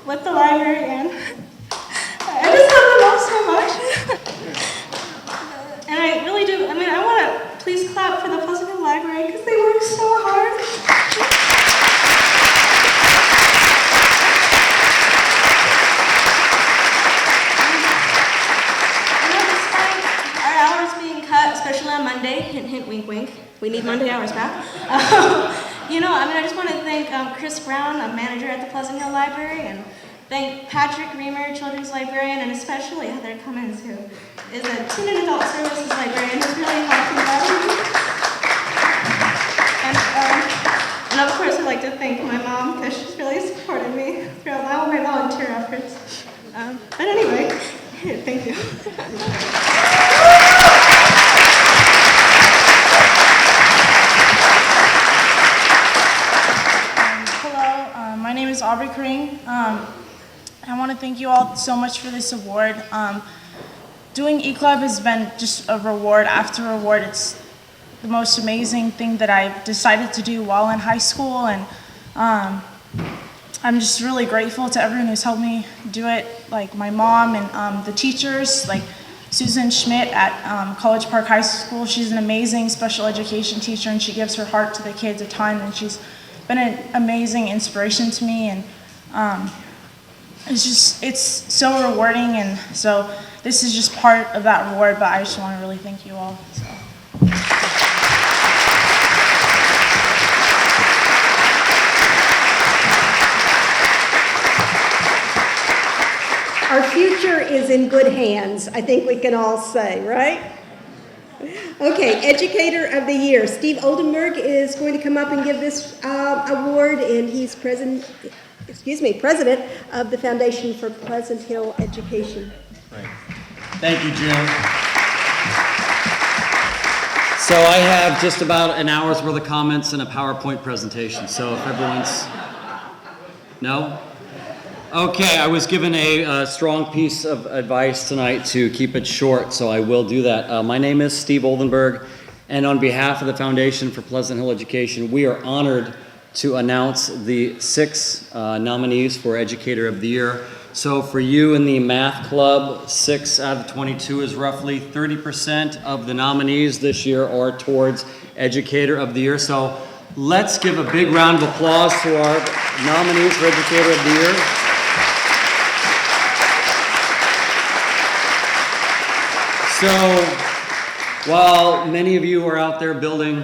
With the library, and I just love them all so much. And I really do. I mean, I want to please clap for the Pleasant Hill Library because they work so hard. Especially on Monday, hint, hint, wink, wink. We need Monday hours back. I just want to thank Chris Brown, a manager at the Pleasant Hill Library, and thank Patrick Reamer, children's librarian, and especially Heather Cummins, who is a teen and adult services librarian who's really helped me out. And of course, I'd like to thank my mom, because she's really supported me throughout all my volunteer efforts. But anyway, thank you. My name is Aubrey Karing. I want to thank you all so much for this award. Doing eClub has been just a reward after reward. It's the most amazing thing that I decided to do while in high school, and I'm just really grateful to everyone who's helped me do it, like my mom and the teachers, like Susan Schmidt at College Park High School. She's an amazing special education teacher, and she gives her heart to the kids a ton, and she's been an amazing inspiration to me, and it's so rewarding, and so this is just part of that reward, but I just want to really thank you all. So. Our future is in good hands, I think we can all say, right? Okay, Educator of the Year. Steve Oldenburg is going to come up and give this award, and he's president of the Foundation for Pleasant Hill Education. Right. Thank you, June. So I have just about an hour's worth of comments and a PowerPoint presentation. So if everyone's... No? Okay, I was given a strong piece of advice tonight to keep it short, so I will do that. My name is Steve Oldenburg, and on behalf of the Foundation for Pleasant Hill Education, we are honored to announce the 6 nominees for Educator of the Year. So for you in the math club, 6 out of 22 is roughly 30% of the nominees this year are towards Educator of the Year. So let's give a big round of applause to our nominees for Educator of the Year. So, while many of you are out there building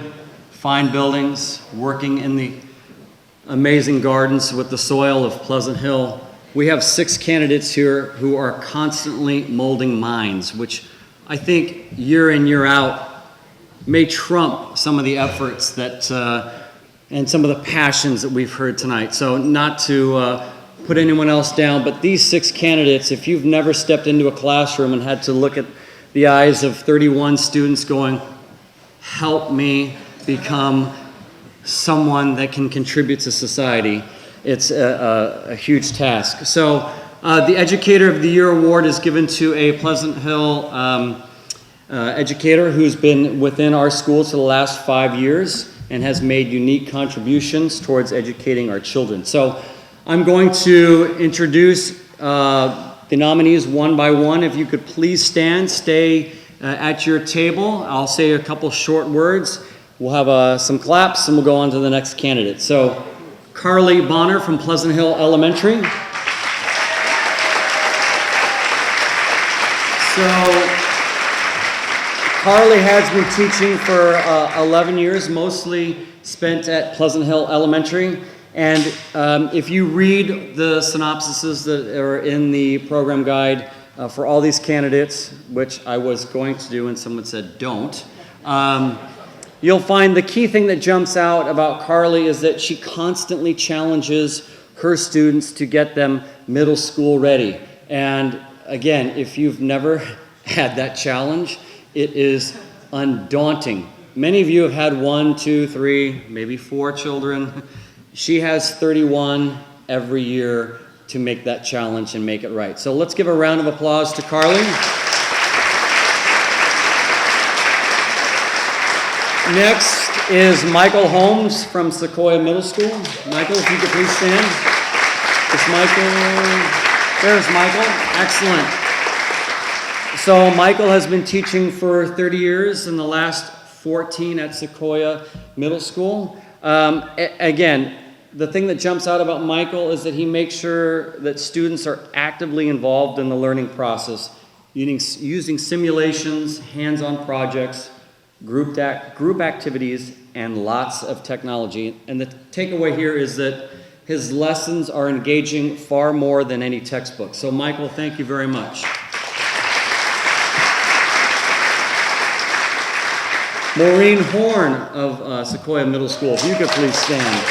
fine buildings, working in the amazing gardens with the soil of Pleasant Hill, we have 6 candidates here who are constantly molding minds, which I think year in, year out may trump some of the efforts that, and some of the passions that we've heard tonight. So not to put anyone else down, but these 6 candidates, if you've never stepped into a classroom and had to look at the eyes of 31 students going, help me become someone that can contribute to society, it's a huge task. So the Educator of the Year award is given to a Pleasant Hill educator who's been within our schools for the last 5 years and has made unique contributions towards educating our children. So I'm going to introduce the nominees one by one. If you could please stand, stay at your table. I'll say a couple short words. We'll have some claps and we'll go on to the next candidate. So Carly Bonner from Pleasant Hill Elementary. So Carly has been teaching for 11 years, mostly spent at Pleasant Hill Elementary. And if you read the synopsises that are in the program guide for all these candidates, which I was going to do and someone said don't, you'll find the key thing that jumps out about Carly is that she constantly challenges her students to get them middle school ready. And again, if you've never had that challenge, it is undaunting. Many of you have had 1, 2, 3, maybe 4 children. She has 31 every year to make that challenge and make it right. So let's give a round of applause to Carly. Next is Michael Holmes from Sequoia Middle School. Michael, if you could please stand. It's Michael. There's Michael. Excellent. So Michael has been teaching for 30 years, and the last 14 at Sequoia Middle School. Again, the thing that jumps out about Michael is that he makes sure that students are actively involved in the learning process, using simulations, hands-on projects, group activities, and lots of technology. And the takeaway here is that his lessons are engaging far more than any textbook. So Michael, thank you very much. Maureen Horn of Sequoia Middle School, if you could please stand.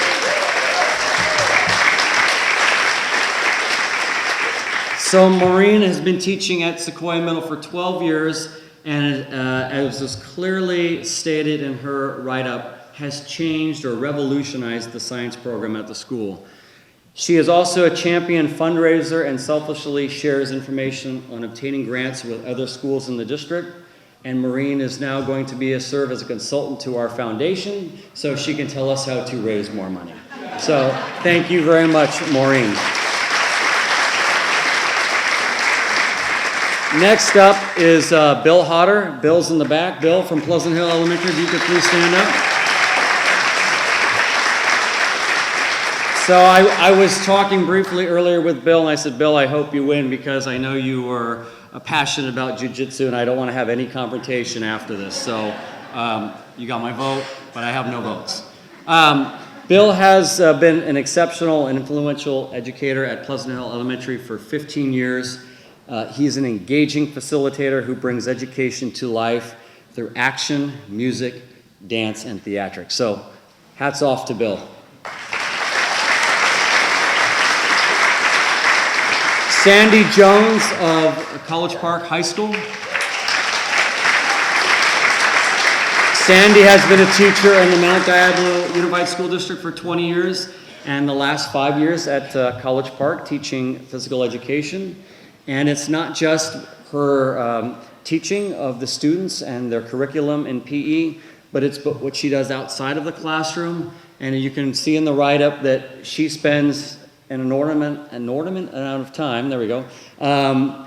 So Maureen has been teaching at Sequoia Middle for 12 years, and as was clearly stated in her write-up, has changed or revolutionized the science program at the school. She is also a champion fundraiser and selfishly shares information on obtaining grants with other schools in the district. And Maureen is now going to serve as a consultant to our foundation so she can tell us how to raise more money. So thank you very much, Maureen. Next up is Bill Hodder. Bill's in the back. Bill from Pleasant Hill Elementary, if you could please stand up. So I was talking briefly earlier with Bill, and I said, Bill, I hope you win because I know you were passionate about jiu-jitsu, and I don't want to have any confrontation after this. So you got my vote, but I have no votes. Bill has been an exceptional and influential educator at Pleasant Hill Elementary for 15 years. He's an engaging facilitator who brings education to life through action, music, dance, and theatrics. So hats off to Bill. Sandy Jones of College Park High School. Sandy has been a teacher in the Mount Diablo Unified School District for 20 years, and the last 5 years at College Park teaching physical education. And it's not just her teaching of the students and their curriculum in PE, but it's what she does outside of the classroom. And you can see in the write-up that she spends an inordinate amount of time, there we go,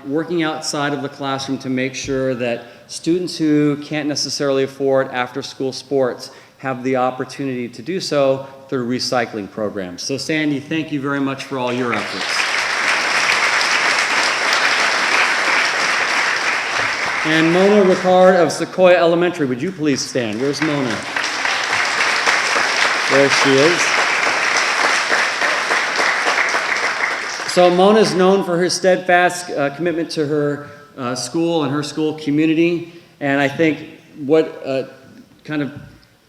working outside of the classroom to make sure that students who can't necessarily afford after-school sports have the opportunity to do so through recycling programs. So Sandy, thank you very much for all your efforts. And Mona Ricard of Sequoia Elementary, would you please stand? Where's Mona? There she is. So Mona is known for her steadfast commitment to her school and her school community. And I think what kind of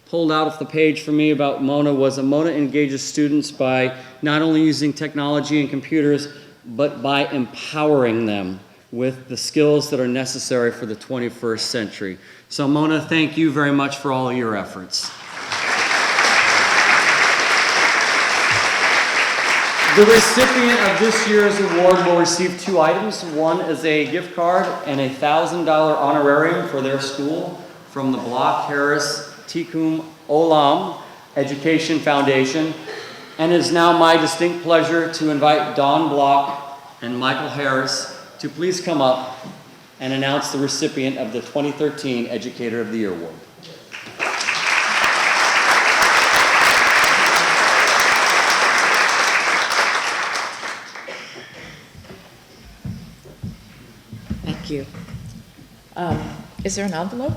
pulled out of the page for me about Mona was that Mona engages students by not only using technology and computers, but by empowering them with the skills that are necessary for the 21st century. So Mona, thank you very much for all of your efforts. The recipient of this year's award will receive 2 items. One is a gift card and a $1,000 honorarium for their school from the Block Harris Tikkun Olam Education Foundation. And it is now my distinct pleasure to invite Don Block and Michael Harris to please come up and announce the recipient of the 2013 Educator of the Year Award. Thank you. Is there an envelope?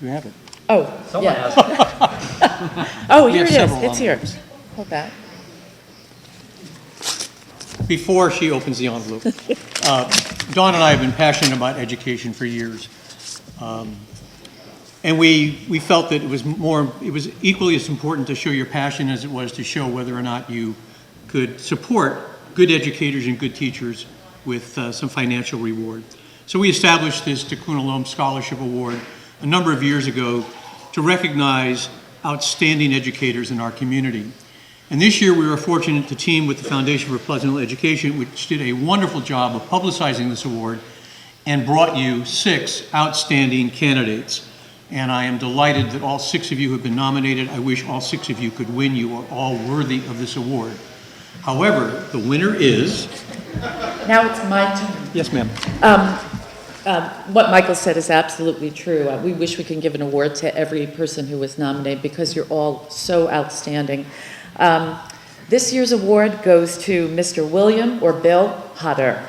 You have it. Oh, Someone yeah. has it. Oh, We here have it is. several It's yours. Hold that. Before she opens the envelope, Dawn and I have been passionate about education for years. And we felt that it was equally as important to show your passion as it was to show whether or not you could support good educators and good teachers with some financial reward. So we established this Tikkun Olam Scholarship Award a number of years ago to recognize outstanding educators in our community. And this year we were fortunate to team with the Foundation for Pleasant Hill Education, which did a wonderful job of publicizing this award and brought you 6 outstanding candidates. And I am delighted that all 6 of you have been nominated. I wish all 6 of you could win. You are all worthy of this award. However, the winner is... Now it's my turn. Yes, ma'am. What Michael said is absolutely true. We wish we could give an award to every person who was nominated because you're all so outstanding. This year's award goes to Mr. William or Bill Hutter.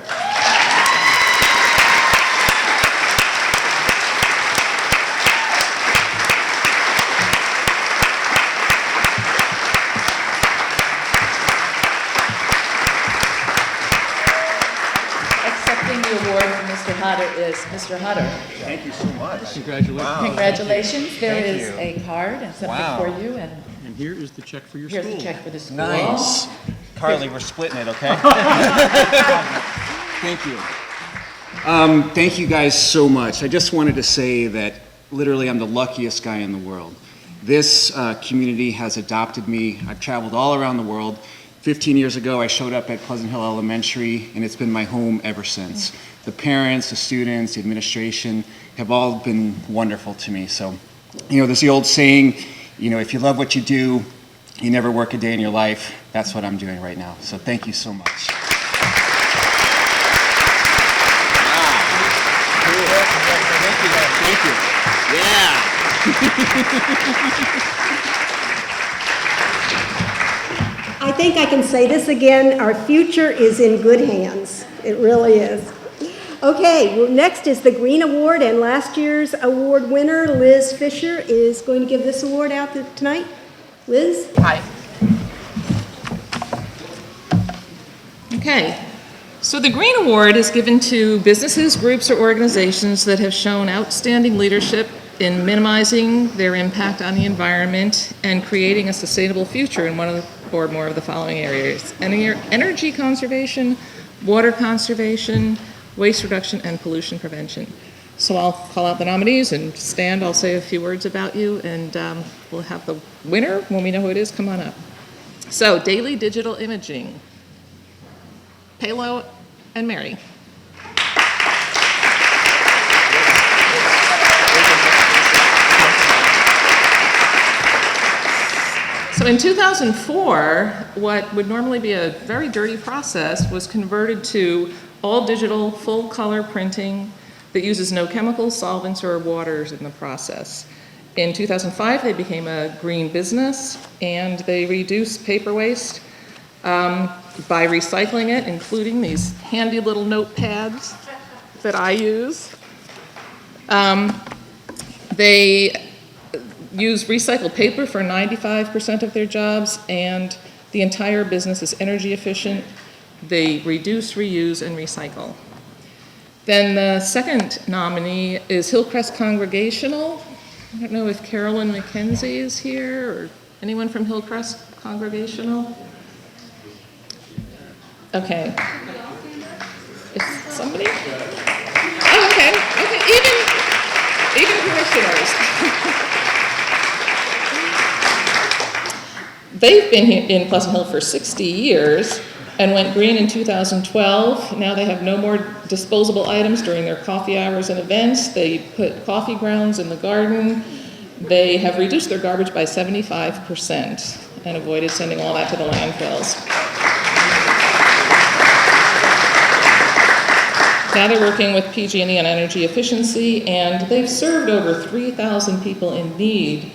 Is Mr. Hutter. Thank you so much. Congratulations. Wow. Congratulations. There Thank is you. a card and something Wow. for you. And here is the check for your here's school. the check for the school. Nice. Carly, we're splitting it, okay? Thank you. Thank you guys so much. I just wanted to say that literally I'm the luckiest guy in the world. This community has adopted me. I've traveled all around the world. 15 years ago, I showed up at Pleasant Hill Elementary, and it's been my home ever since. The parents, the students, the administration have all been wonderful to me. So, there's the old saying, if you love what you do, you never work a day in your life. That's what I'm doing right now. So thank you so much. Thank you. Yeah. I think I can say this again, our future is in good hands. It really is. Okay, well, next is the Green Award, and last year's award winner, Liz Fisher, is going to give this award out tonight. Liz? Hi. Okay, so the Green Award is given to businesses, groups, or organizations that have shown outstanding leadership in minimizing their impact on the environment and creating a sustainable future in one of the, or more of the following areas: energy conservation, water conservation, waste reduction, and pollution prevention. So I'll call out the nominees and stand, I'll say a few words about you, and we'll have the winner, when we know who it is, come on up. So, Daily Digital Imaging, Palo and Mary. So in 2004, what would normally be a very dirty process was converted to all digital, full color printing that uses no chemicals, solvents, or waters in the process. In 2005, they became a green business, and they reduced paper waste by recycling it, including these handy little notepads that I use. They use recycled paper for 95% of their jobs, and the entire business is energy efficient. They reduce, reuse, and recycle. Then the second nominee is Hillcrest Congregational. I don't know if Carolyn McKenzie is here, or anyone from Hillcrest Congregational? Okay. Is somebody? Oh, okay, even parishioners. They've been in Pleasant Hill for 60 years and went green in 2012. Now they have no more disposable items during their coffee hours and events. They put coffee grounds in the garden. They have reduced their garbage by 75% and avoided sending all that to the landfills. Now they're working with PG&E on energy efficiency, and they've served over 3,000 people in need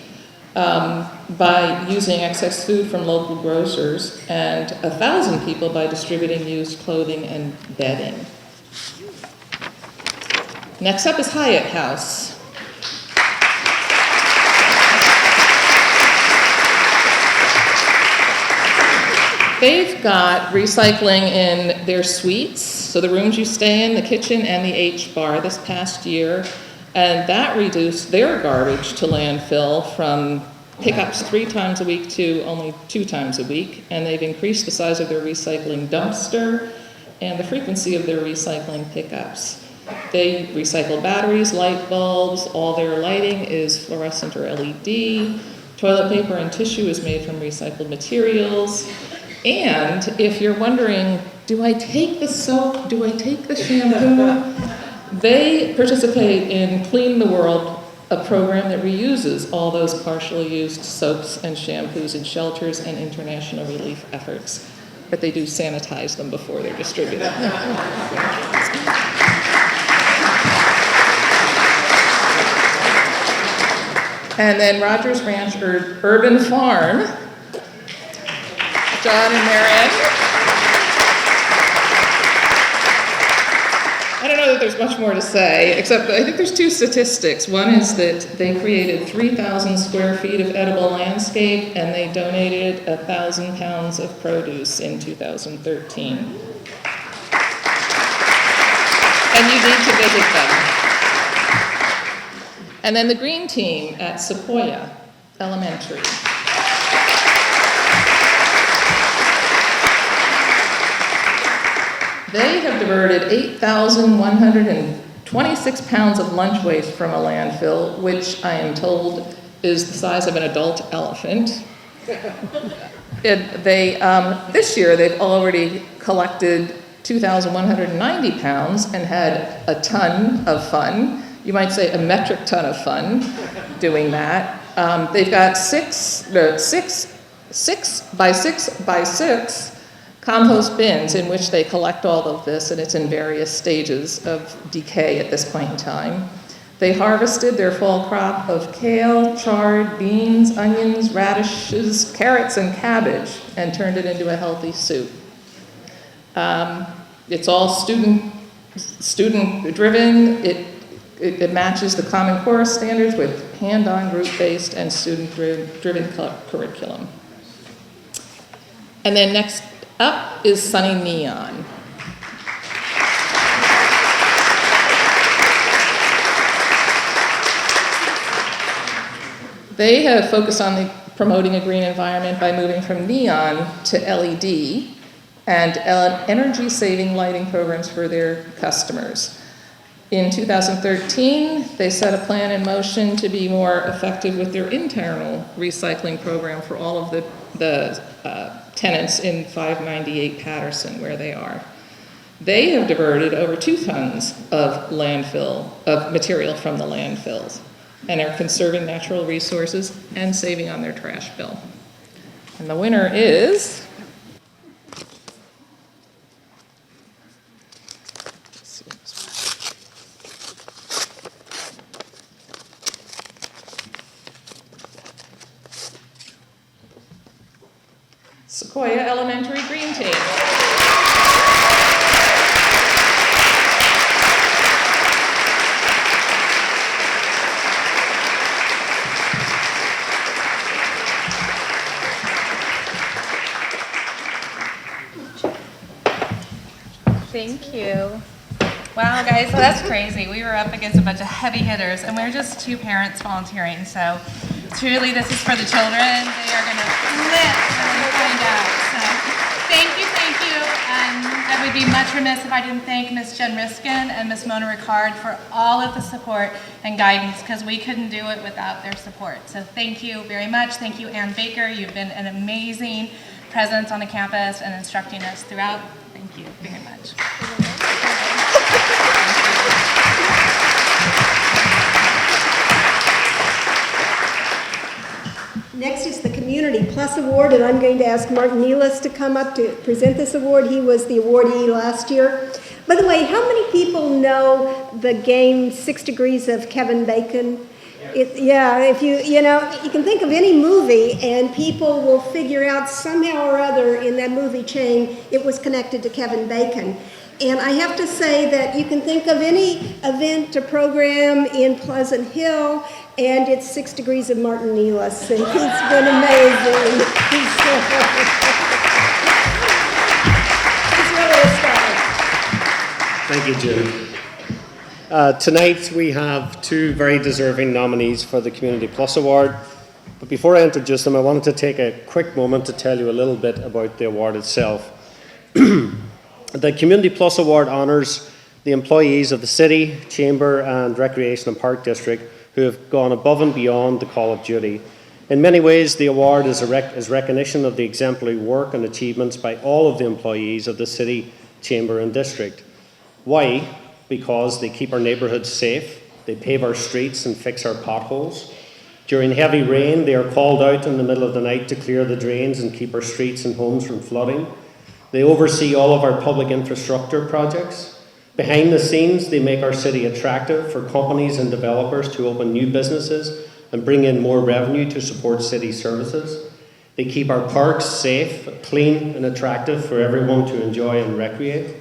by using excess food from local grocers, and 1,000 people by distributing used clothing and bedding. Next up is Hyatt House. They've got recycling in their suites, so the rooms you stay in, the kitchen, and the H bar this past year, and that reduced their garbage to landfill from pickups 3 times a week to only 2 times a week, and they've increased the size of their recycling dumpster and the frequency of their recycling pickups. They recycle batteries, light bulbs, all their lighting is fluorescent or LED. Toilet paper and tissue is made from recycled materials. And if you're wondering, do I take the soap, do I take the shampoo? They participate in Clean the World, a program that reuses all those partially used soaps and shampoos in shelters and international relief efforts. But they do sanitize them before they're distributed. And then Rogers Ranch Urban Farm, John and Marion. I don't know that there's much more to say, except I think there's two statistics. One is that they created 3,000 square feet of edible landscape, and they donated 1,000 pounds of produce in 2013. And you need to visit them. And then the green team at Sequoia Elementary. They have diverted 8,126 pounds of lunch waste from a landfill, which I am told is the size of an adult elephant. This year, they've already collected 2,190 pounds and had a ton of fun. You might say a metric ton of fun doing that. They've got six by six compost bins in which they collect all of this, and it's in various stages of decay at this point in time. They harvested their fall crop of kale, chard, beans, onions, radishes, carrots, and cabbage, and turned it into a healthy soup. It's all student-driven. It matches the Common Core standards with hand-on, group-based, and student-driven curriculum. And then next up is Sunny Neon. They have focused on promoting a green environment by moving from neon to LED and energy-saving lighting programs for their customers. In 2013, they set a plan in motion to be more effective with their internal recycling program for all of the tenants in 598 Patterson, where they are. They have diverted over 2 tons of material from the landfills and are conserving natural resources and saving on their trash bill. And the winner is Sequoia Elementary Green Team. Thank you. Wow, guys, that's crazy. We were up against a bunch of heavy hitters, and we're just 2 parents volunteering. So truly, this is for the children. They are going to live when we find out. So thank you, thank you. I would be much remiss if I didn't thank Ms. Jen Riskin and Ms. Mona Ricard for all of the support and guidance, because we couldn't do it without their support. So thank you very much. Thank you, Ann Baker. You've been an amazing presence on the campus and instructing us throughout. Thank you very much. Next is the Community Plus Award, and I'm going to ask Martin Nealis to come up to present this award. He was the awardee last year. By the way, how many people know the game 6 Degrees of Kevin Bacon? If you can think of any movie and people will figure out somehow or other in that movie chain it was connected to Kevin Bacon. And I have to say that you can think of any event or program in Pleasant Hill, and it's 6 Degrees of Martin Nealis, and he's been amazing. He's really a star. Thank you, Jim. Tonight we have 2 very deserving nominees for the Community Plus Award. But before I introduce them, I wanted to take a quick moment to tell you a little bit about the award itself. The Community Plus Award honours the employees of the City, Chamber and Recreation and Park District who have gone above and beyond the call of duty. In many ways, the award is recognition of the exemplary work and achievements by all of the employees of the City, Chamber and District. Why? Because they keep our neighbourhoods safe, they pave our streets and fix our potholes. During heavy rain, they are called out in the middle of the night to clear the drains and keep our streets and homes from flooding. They oversee all of our public infrastructure projects. Behind the scenes, they make our city attractive for companies and developers to open new businesses and bring in more revenue to support city services. They keep our parks safe, clean and attractive for everyone to enjoy and recreate.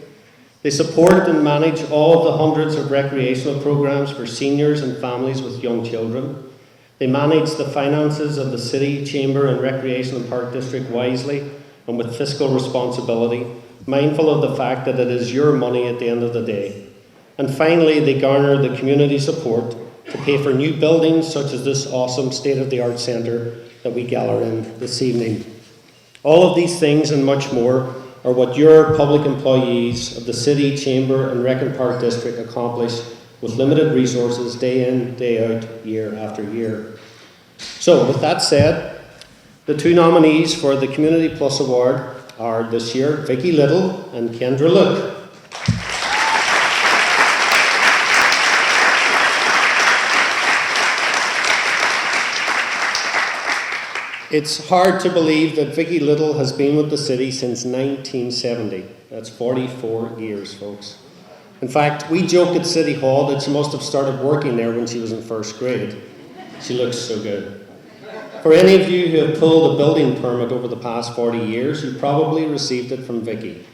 They support and manage all of the hundreds of recreational programs for seniors and families with young children. They manage the finances of the City, Chamber and Recreation and Park District wisely and with fiscal responsibility, mindful of the fact that it is your money at the end of the day. And finally, they garner the community support to pay for new buildings such as this awesome state-of-the-art centre that we gather in this evening. All of these things and much more are what your public employees of the City, Chamber and Rec and Park District accomplish with limited resources day in, day out, year after year. So with that said, the two nominees for the Community Plus Award are this year Vicki Little and Kendra Luke. It's hard to believe that Vicki Little has been with the city since 1970. That's 44 years, folks. In fact, we joke at City Hall that she must have started working there when she was in first grade. She looks so good. For any of you who have pulled a building permit over the past 40 years, you probably received it from Vicki.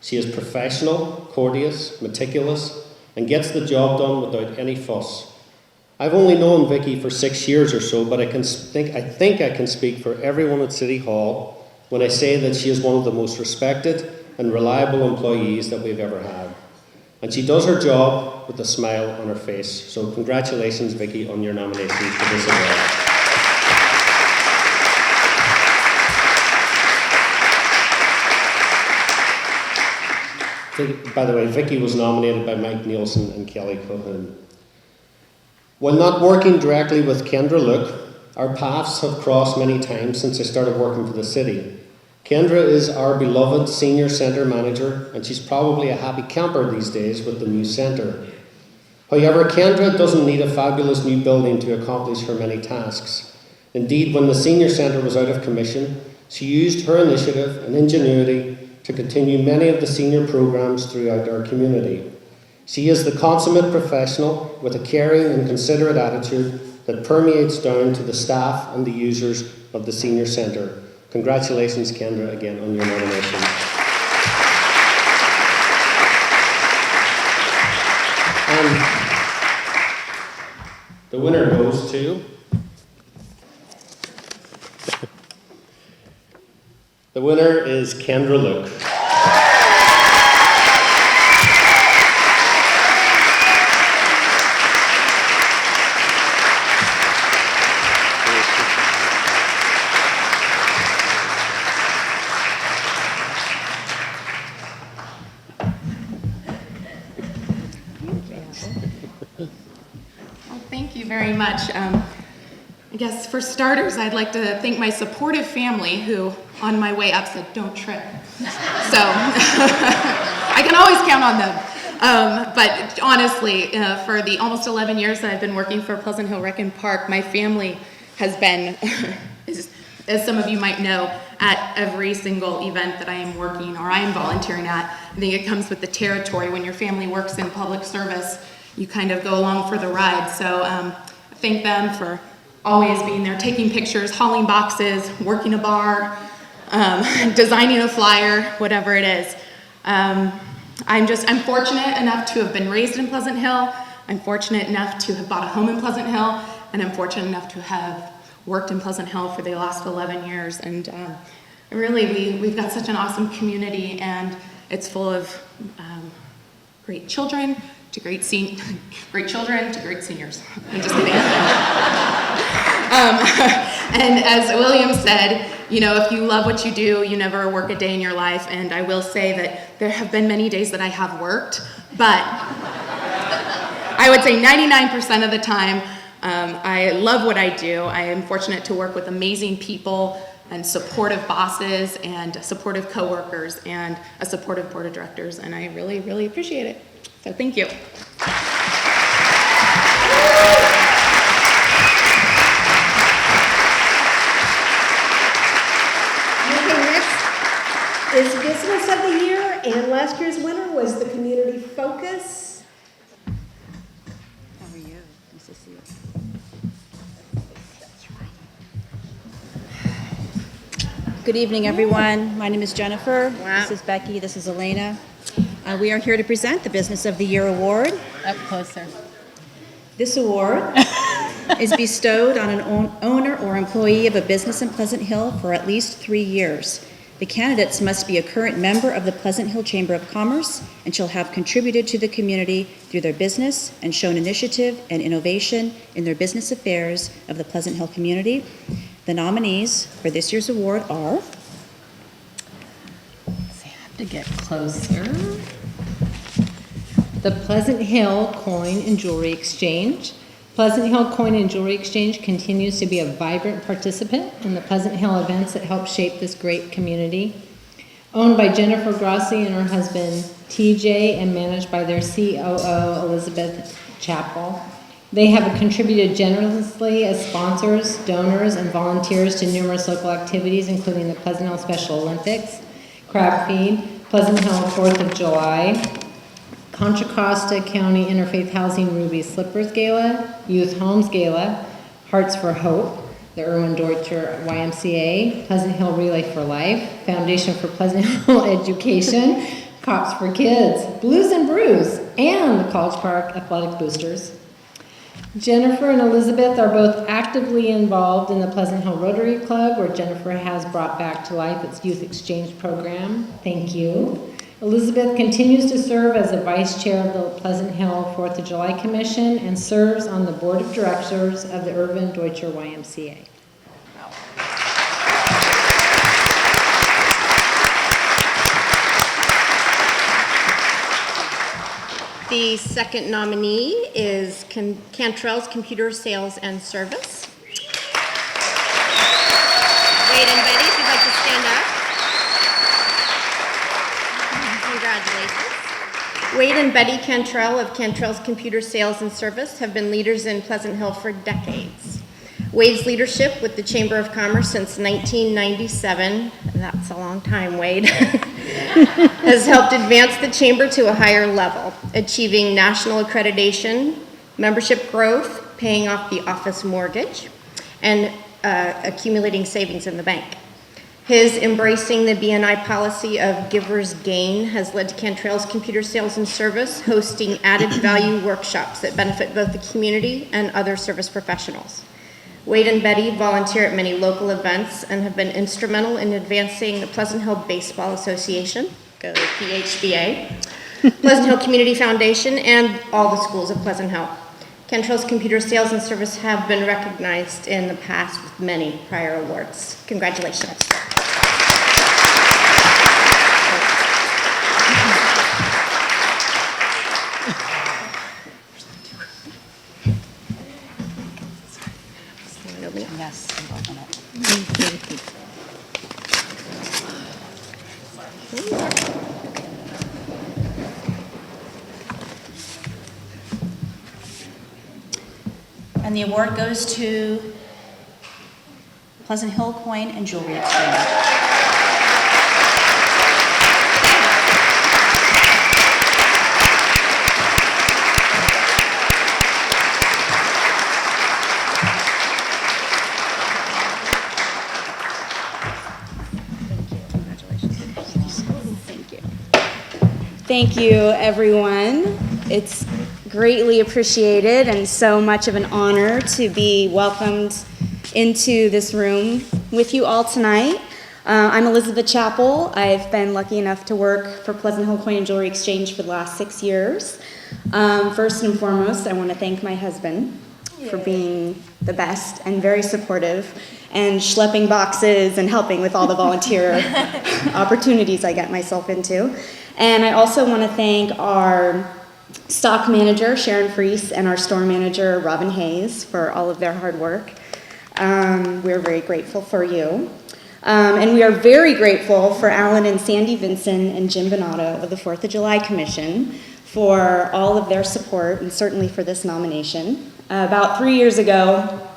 She is professional, courteous, meticulous, and gets the job done without any fuss. I've only known Vicki for 6 years or so, but I think I can speak for everyone at City Hall when I say that she is one of the most respected and reliable employees that we've ever had. And she does her job with a smile on her face. So congratulations, Vicki, on your nomination for this award. By the way, Vicki was nominated by Mike Nielsen and Kelly Cohen. While not working directly with Kendra Luke, our paths have crossed many times since I started working for the city. Kendra is our beloved senior centre manager, and she's probably a happy camper these days with the new centre. However, Kendra doesn't need a fabulous new building to accomplish her many tasks. Indeed, when the senior centre was out of commission, she used her initiative and ingenuity to continue many of the senior programmes throughout our community. She is the consummate professional with a caring and considerate attitude that permeates down to the staff and the users of the senior centre. Congratulations, Kendra, again on your nomination. And the winner goes to... The winner is Kendra Luke. Thank you very much. I guess for starters, I'd like to thank my supportive family who, on my way up, said, "Don't trip." So I can always count on them. But honestly, for the almost 11 years that I've been working for Pleasant Hill Rec and Park, my family has been, as some of you might know, at every single event that I am working or I am volunteering at. I think it comes with the territory. When your family works in public service, you kind of go along for the ride. So thank them for always being there, taking pictures, hauling boxes, working a bar, designing a flyer, whatever it is. I'm fortunate enough to have been raised in Pleasant Hill. I'm fortunate enough to have bought a home in Pleasant Hill, and I'm fortunate enough to have worked in Pleasant Hill for the last 11 years. And really, we've got such an awesome community, and it's full of great children to great children to great seniors. I'm just kidding. And as William said, you know, if you love what you do, you never work a day in your life. And I will say that there have been many days that I have worked, but I would say 99% of the time, I love what I do. I am fortunate to work with amazing people and supportive bosses and supportive coworkers and a supportive board of directors, and I really, really appreciate it. So thank you. Okay, next is Business of the Year, and last year's winner was the Community Focus. How are you? Nice to see you. Good evening, everyone. My name is Jennifer. This is Becky. This is Elena. We are here to present the Business of the Year Award. Up closer. This award is bestowed on an owner or employee of a business in Pleasant Hill for at least 3 years. The candidates must be a current member of the Pleasant Hill Chamber of Commerce and shall have contributed to the community through their business and shown initiative and innovation in their business affairs of the Pleasant Hill community. The nominees for this year's award are... I have to get closer. The Pleasant Hill Coin and Jewelry Exchange. Pleasant Hill Coin and Jewelry Exchange continues to be a vibrant participant in the Pleasant Hill events that help shape this great community. Owned by Jennifer Grossi and her husband TJ and managed by their COO Elizabeth Chappell. They have contributed generously as sponsors, donors, and volunteers to numerous local activities, including the Pleasant Hill Special Olympics, Crab Feed, Pleasant Hill 4th of July, Contra Costa County Interfaith Housing Ruby Slippers Gala, Youth Homes Gala, Hearts for Hope, the Irwin Deutscher YMCA, Pleasant Hill Relay for Life, Foundation for Pleasant Hill Education, Cops for Kids, Blues and Brews, and the College Park Athletic Boosters. Jennifer and Elizabeth are both actively involved in the Pleasant Hill Rotary Club, where Jennifer has brought back to life its youth exchange program. Thank you. Elizabeth continues to serve as the vice chair of the Pleasant Hill 4th of July Commission and serves on the board of directors of the Irwin Deutscher YMCA. The second nominee is Cantrell's Computer Sales and Service. Wade and Betty, if you'd like to stand up. Congratulations. Wade and Betty Cantrell of Cantrell's Computer Sales and Service have been leaders in Pleasant Hill for decades. Wade's leadership with the Chamber of Commerce since 1997, and that's a long time, Wade, has helped advance the Chamber to a higher level, achieving national accreditation, membership growth, paying off the office mortgage, and accumulating savings in the bank. His embracing the B&I policy of giver's gain has led to Cantrell's Computer Sales and Service hosting added value workshops that benefit both the community and other service professionals. Wade and Betty volunteer at many local events and have been instrumental in advancing the Pleasant Hill Baseball Association, go PHBA, Pleasant Hill Community Foundation, and all the schools of Pleasant Hill. Cantrell's Computer Sales and Service have been recognized in the past with many prior awards. Congratulations. Yes, open it. And the award goes to Pleasant Hill Coin and Jewelry Exchange. Thank you, everyone. It's greatly appreciated and so much of an honor to be welcomed into this room with you all tonight. I'm Elizabeth Chappell. I've been lucky enough to work for Pleasant Hill Coin and Jewelry Exchange for the last 6 years. First and foremost, I want to thank my husband. for being the best and very supportive and schlepping boxes and helping with all the volunteer opportunities I get myself into. And I also want to thank our stock manager, Sharon Freese, and our store manager, Robin Hayes, for all of their hard work. We're very grateful for you. And we are very grateful for Alan and Sandy Vinson and Jim Bonato of the 4th of July Commission for all of their support and certainly for this nomination. About 3 years ago,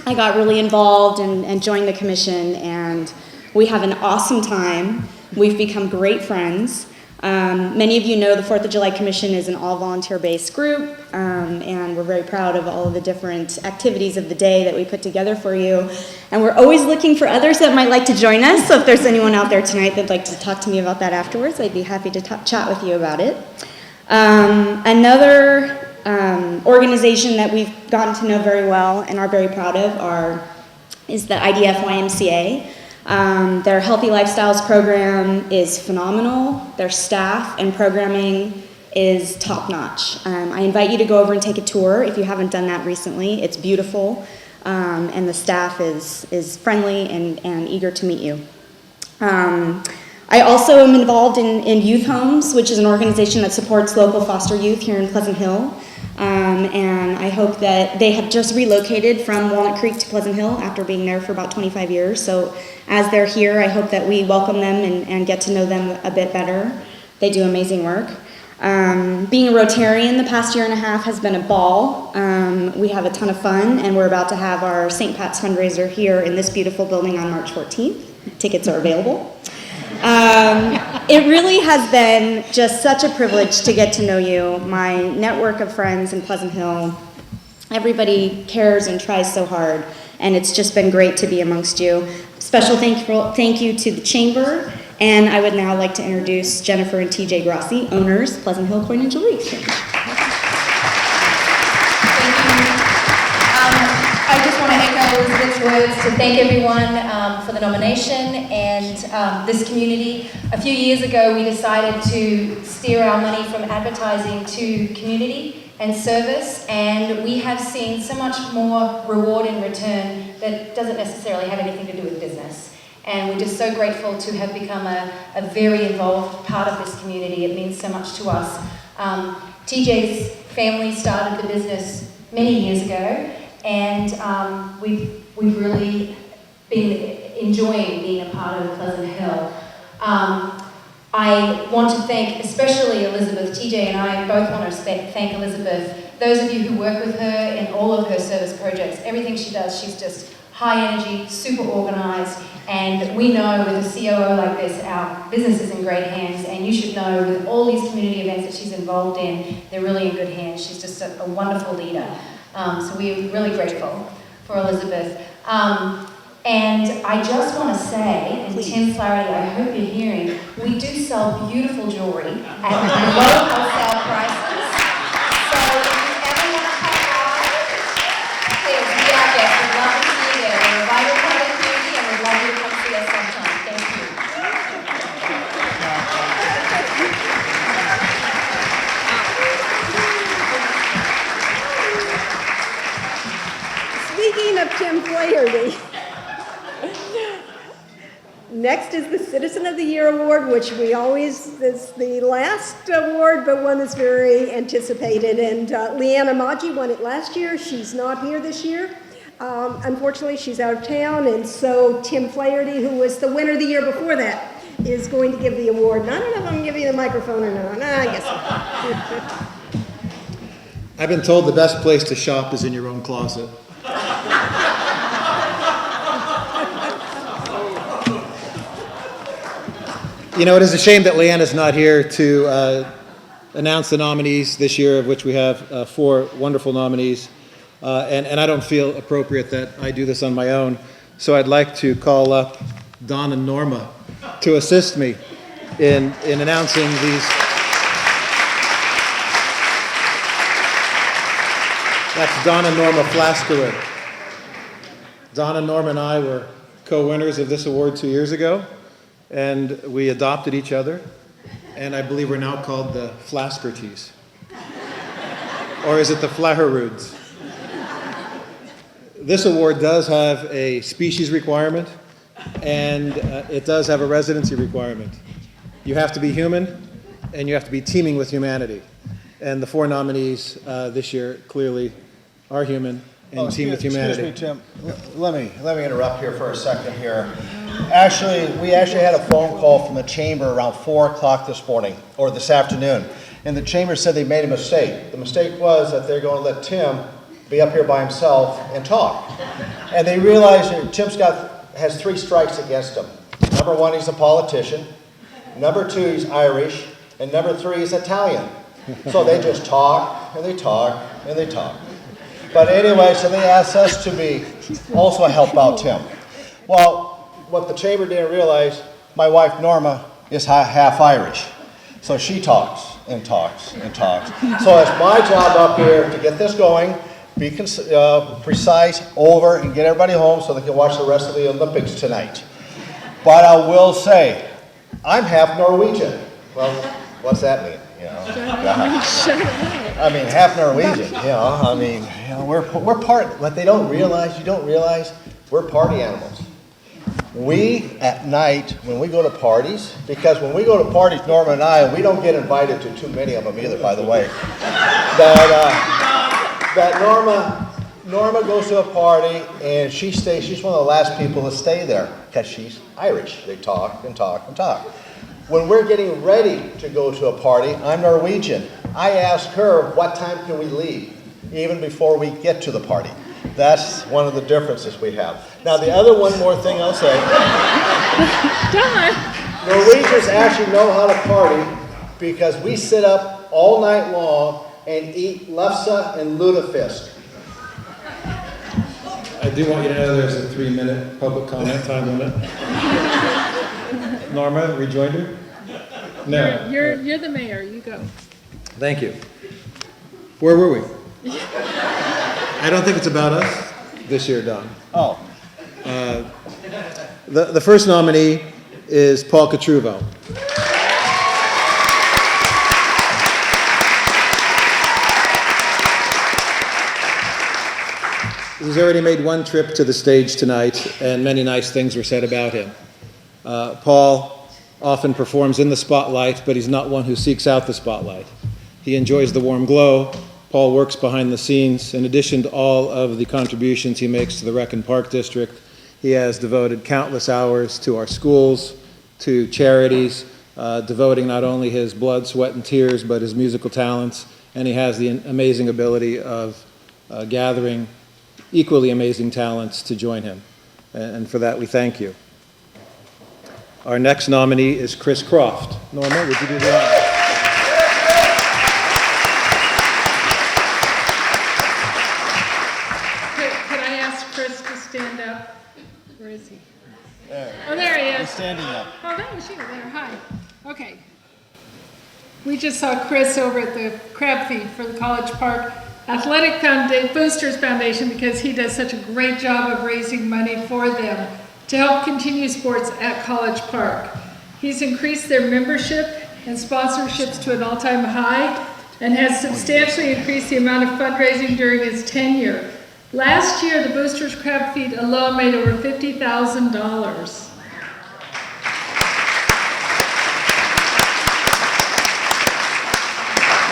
I got really involved and joined the commission, and we have an awesome time. We've become great friends. Many of you know the 4th of July Commission is an all-volunteer-based group, and we're very proud of all of the different activities of the day that we put together for you. And we're always looking for others that might like to join us, so if there's anyone out there tonight that'd like to talk to me about that afterwards, I'd be happy to chat with you about it. Another organization that we've gotten to know very well and are very proud of is the IDF YMCA. Their Healthy Lifestyles program is phenomenal. Their staff and programming is top-notch. I invite you to go over and take a tour if you haven't done that recently. It's beautiful, and the staff is friendly and eager to meet you. I also am involved in Youth Homes, which is an organization that supports local foster youth here in Pleasant Hill. And I hope that they have just relocated from Walnut Creek to Pleasant Hill after being there for about 25 years. So as they're here, I hope that we welcome them and get to know them a bit better. They do amazing work. Being a Rotarian the past year and a half has been a ball. We have a ton of fun, and we're about to have our St. Pat's fundraiser here in this beautiful building on March 14th. Tickets are available. It really has been just such a privilege to get to know you, my network of friends in Pleasant Hill. Everybody cares and tries so hard, and it's just been great to be amongst you. Special thank you to the Chamber, and I would now like to introduce Jennifer and TJ Grassi, owners, Pleasant Hill Coin and Jewelry Exchange. I just want to echo Elizabeth's words to thank everyone for the nomination and this community. A few years ago, we decided to steer our money from advertising to community and service, and we have seen so much more reward in return that doesn't necessarily have anything to do with business. And we're just so grateful to have become a very involved part of this community. It means so much to us. TJ's family started the business many years ago, and we've really been enjoying being a part of Pleasant Hill. I want to thank especially Elizabeth. TJ and I both want to thank Elizabeth. Those of you who work with her in all of her service projects, everything she does, she's just high energy, super organized, and we know with a COO like this, our business is in great hands, and you should know with all these community events that she's involved in, they're really in good hands. She's just a wonderful leader. So we're really grateful for Elizabeth. And I just want to say, and Tim Flaherty, I hope you're hearing, we do sell beautiful jewelry at low wholesale prices. So if you ever want to come by, please be our guest. We'd love to see you there. We're a vital part of the community, and we'd love you to come see us sometime. Thank you. Speaking of Tim Flaherty, next is the Citizen of the Year Award, which is the last award, but one that's very anticipated. And Leanna Maggi won it last year. She's not here this year. Unfortunately, she's out of town, and so Tim Flaherty, who was the winner the year before that, is going to give the award. And I don't know if I'm going to give you the microphone or not. I guess so. I've been told the best place to shop is in your own closet. You know, it is a shame that Leanna's not here to announce the nominees this year, of which we have 4 wonderful nominees. And I don't feel appropriate that I do this on my own. So I'd like to call up Don and Norma to assist me in announcing these. That's Don and Norma Flaskerud. Don and Norma and I were co-winners of this award 2 years ago, and we adopted each other, and I believe we're now called the Flaskerties. Or is it the Flaheruds? This award does have a species requirement, and it does have a residency requirement. You have to be human, and you have to be teaming with humanity. And the 4 nominees this year clearly are human and team with humanity. Excuse me, Tim. Let me interrupt here for a second here. Actually, we had a phone call from the chamber around 4 o'clock this morning, or this afternoon. And the chamber said they made a mistake. The mistake was that they're going to let Tim be up here by himself and talk. And they realized that Tim has 3 strikes against him. Number 1, he's a politician. Number 2, he's Irish. And number 3, he's Italian. So they just talk, and they talk, and they talk. But anyway, so they asked us to also help out Tim. Well, what the chamber didn't realize, my wife Norma is half Irish. So she talks and talks and talks. So it's my job up here to get this going, be precise, over, and get everybody home so they can watch the rest of the Olympics tonight. But I will say, I'm half Norwegian. Well, what's that mean? You know, I mean, half Norwegian. We're part. What they don't realize, you don't realize, we're party animals. We at night when we go to parties, because when we go to parties, Norma and I, we don't get invited to too many of them either. By the way, that Norma goes to a party and she stays. She's one of the last people to stay there because she's Irish. They talk and talk and talk. When we're getting ready to go to a party, I'm Norwegian. I ask her, what time can we leave? Even before we get to the party. That's one of the differences we have. Now, the other one more thing I'll say. Norwegians actually know how to party because we sit up all night long and eat lefse and lutefisk. I do want you to know there's a 3-minute public comment time limit. Norma, rejoinder? No. You're the mayor. You go. Thank you. Where were we? I don't think it's about us this year, Don. Oh. The first nominee is Paul Catruvo. He's already made 1 trip to the stage tonight, and many nice things were said about him. Paul often performs in the spotlight, but he's not one who seeks out the spotlight. He enjoys the warm glow. Paul works behind the scenes. In addition to all of the contributions he makes to the Rec and Park District, he has devoted countless hours to our schools, to charities, devoting not only his blood, sweat, and tears, but his musical talents, and he has the amazing ability of gathering equally amazing talents to join him. And for that, we thank you. Our next nominee is Chris Croft. Norma, would you do the honor? Could I ask Chris to stand up? Where is he? There. Oh, there he is. He's standing up. Oh, that was you there. Hi. Okay. We just saw Chris over at the crab feed for the College Park Athletic Boosters Foundation because he does such a great job of raising money for them to help continue sports at College Park. He's increased their membership and sponsorships to an all-time high and has substantially increased the amount of fundraising during his tenure. Last year, the Boosters Crab Feed alone made over $50,000.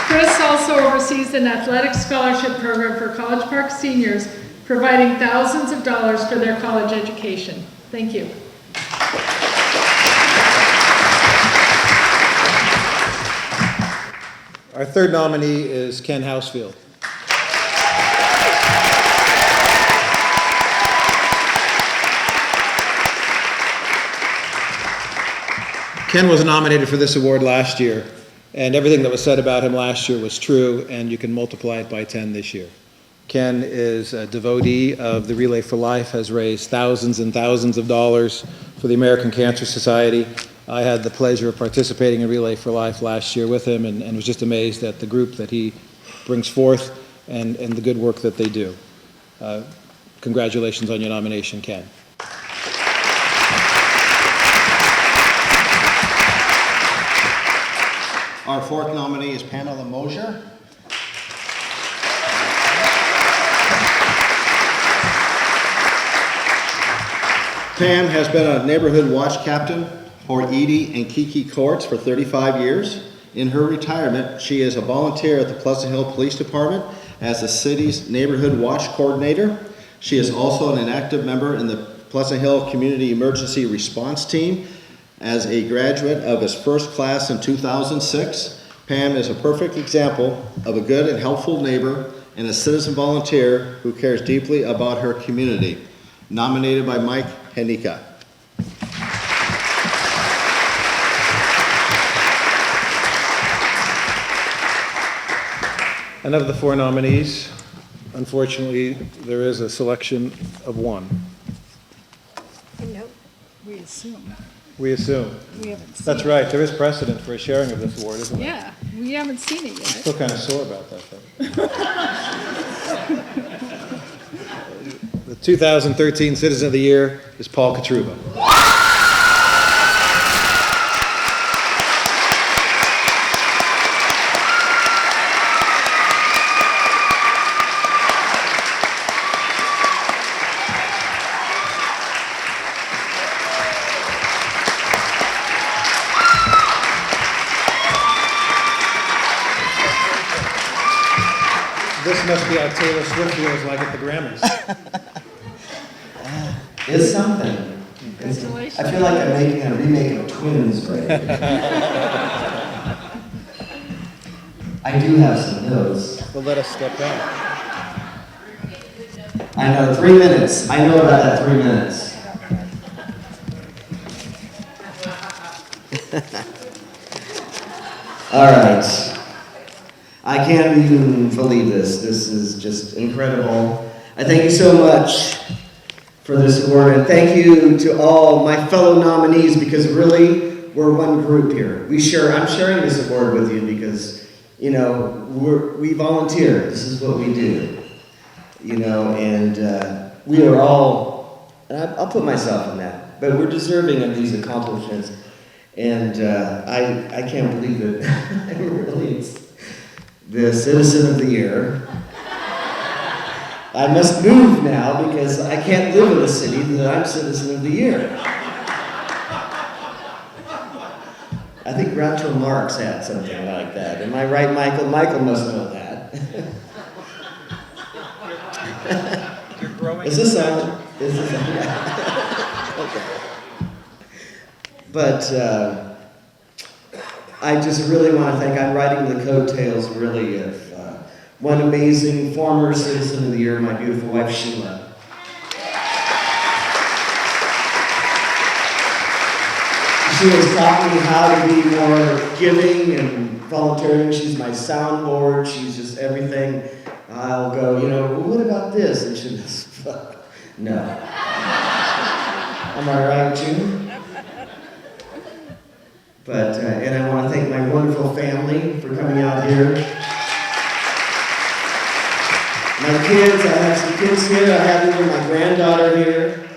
Chris also oversees an athletic scholarship program for College Park seniors, providing thousands of dollars for their college education. Thank you. Our third nominee is Ken Housefield. Ken was nominated for this award last year, and everything that was said about him last year was true, and you can multiply it by 10 this year. Ken is a devotee of the Relay for Life, has raised thousands and thousands of dollars for the American Cancer Society. I had the pleasure of participating in Relay for Life last year with him and was just amazed at the group that he brings forth and the good work that they do. Congratulations on your nomination, Ken. Our fourth nominee is Pamela Mosier. Pam has been a neighborhood watch captain for Edie and Kiki Courts for 35 years. In her retirement, she is a volunteer at the Pleasant Hill Police Department as the city's neighborhood watch coordinator. She is also an active member in the Pleasant Hill Community Emergency Response Team. As a graduate of its first class in 2006, Pam is a perfect example of a good and helpful neighbor and a citizen volunteer who cares deeply about her community. Nominated by Mike Henika. And of the 4 nominees, unfortunately, there is a selection of 1. No, we assume. We assume. We haven't seen That's it. right. There is precedent for a sharing of this award, isn't there? Yeah, we haven't seen it I'm yet. still kind of sore about that, though. The 2013 Citizen of the Year is Paul Katruba. This must be how Taylor Swift feels like at the Grammys. It's something. Congratulations. I feel like I'm making a remake of Twins right I do have some notes. Well, let us step back. I know, 3 minutes. I know about that 3 minutes. All right. I can't even believe this. This is just incredible. I thank you so much for this award, and thank you to all my fellow nominees, because really, we're one group here. I'm sharing this award with you because, you know, we volunteer. This is what we do. You know, and we are all, and I'll put myself in that, but we're deserving of these accomplishments. And I can't believe it. Really, it's the Citizen of the Year. I must move now because I can't live in a city that I'm Citizen of the Year. I think Groucho Marx had something like that. Am I right, Michael? Michael must know that. You're growing. Is this on? Is this on? Okay. But I just really want to thank, I'm riding the coattails really of one amazing former Citizen of the Year, my beautiful wife Sheila. She has taught me how to be more giving and volunteering. She's my soundboard, she's just everything. I'll go, you know, well, what about this? And she'll just, no. Am I right, June? But, and I want to thank my wonderful family for coming out here. My kids, I have some kids here. I have even my granddaughter here.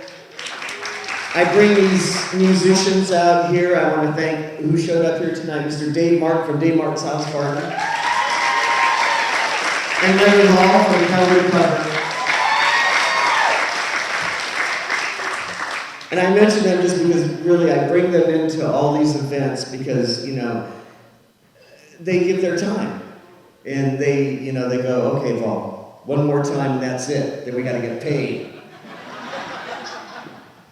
I bring these musicians out here. I want to thank who showed up here tonight, Mr. Dave Mark from Dave Mark's House Party. And Larry Hall from Cover to Cover. And I mention them just because really I bring them into all these events because, you know, they give their time. And they, you know, they go, okay, Paul, one more time and that's it. Then we got to get paid.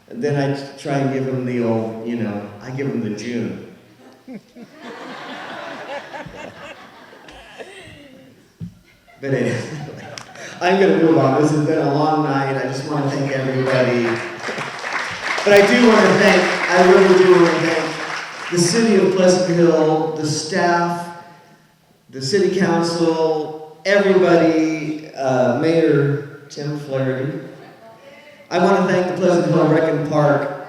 And then I try and give them the old, you know, I give them the June. But anyway, I'm going to move on. This has been a long night. I just want to thank everybody. But I do want to thank, I really do want to thank the city of Pleasant Hill, the staff, the city council, everybody, Mayor Tim Flaherty. I want to thank the Pleasant Hill Rec and Park.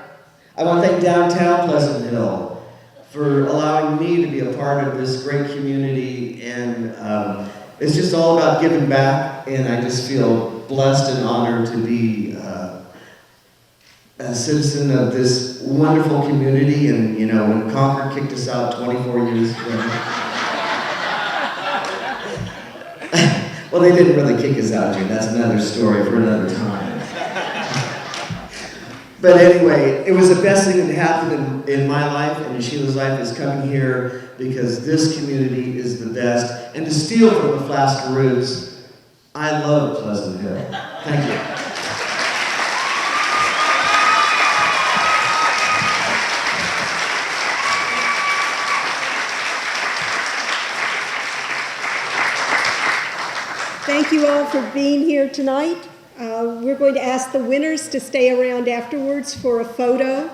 I want to thank downtown Pleasant Hill for allowing me to be a part of this great community. And it's just all about giving back. And I just feel blessed and honored to be a citizen of this wonderful community. And, you know, when Concord kicked us out 24 years ago. Well, they didn't really kick us out, Jim. That's another story for another time. But anyway, it was the best thing that happened in my life and in Sheila's life is coming here because this community is the best. And to steal from the Flascaroos, I love Pleasant Hill. Thank you. Thank you all for being here tonight. We're going to ask the winners to stay around afterwards for a photo.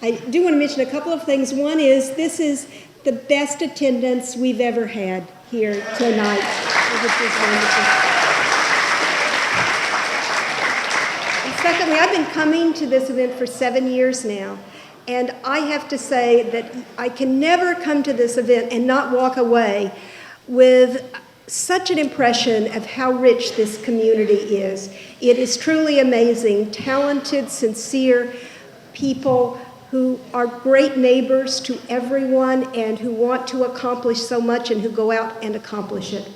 I do want to mention a couple of things. One is this is the best attendance we've ever had here tonight, which is wonderful. And secondly, I've been coming to this event for 7 years now, and I have to say that I can never come to this event and not walk away with such an impression of how rich this community is. It is truly amazing, talented, sincere people who are great neighbors to everyone and who want to accomplish so much and who go out and accomplish it.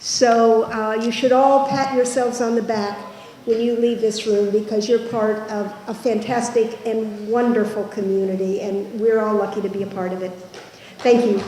So you should all pat yourselves on the back when you leave this room because you're part of a fantastic and wonderful community, and we're all lucky to be a part of it. Thank you.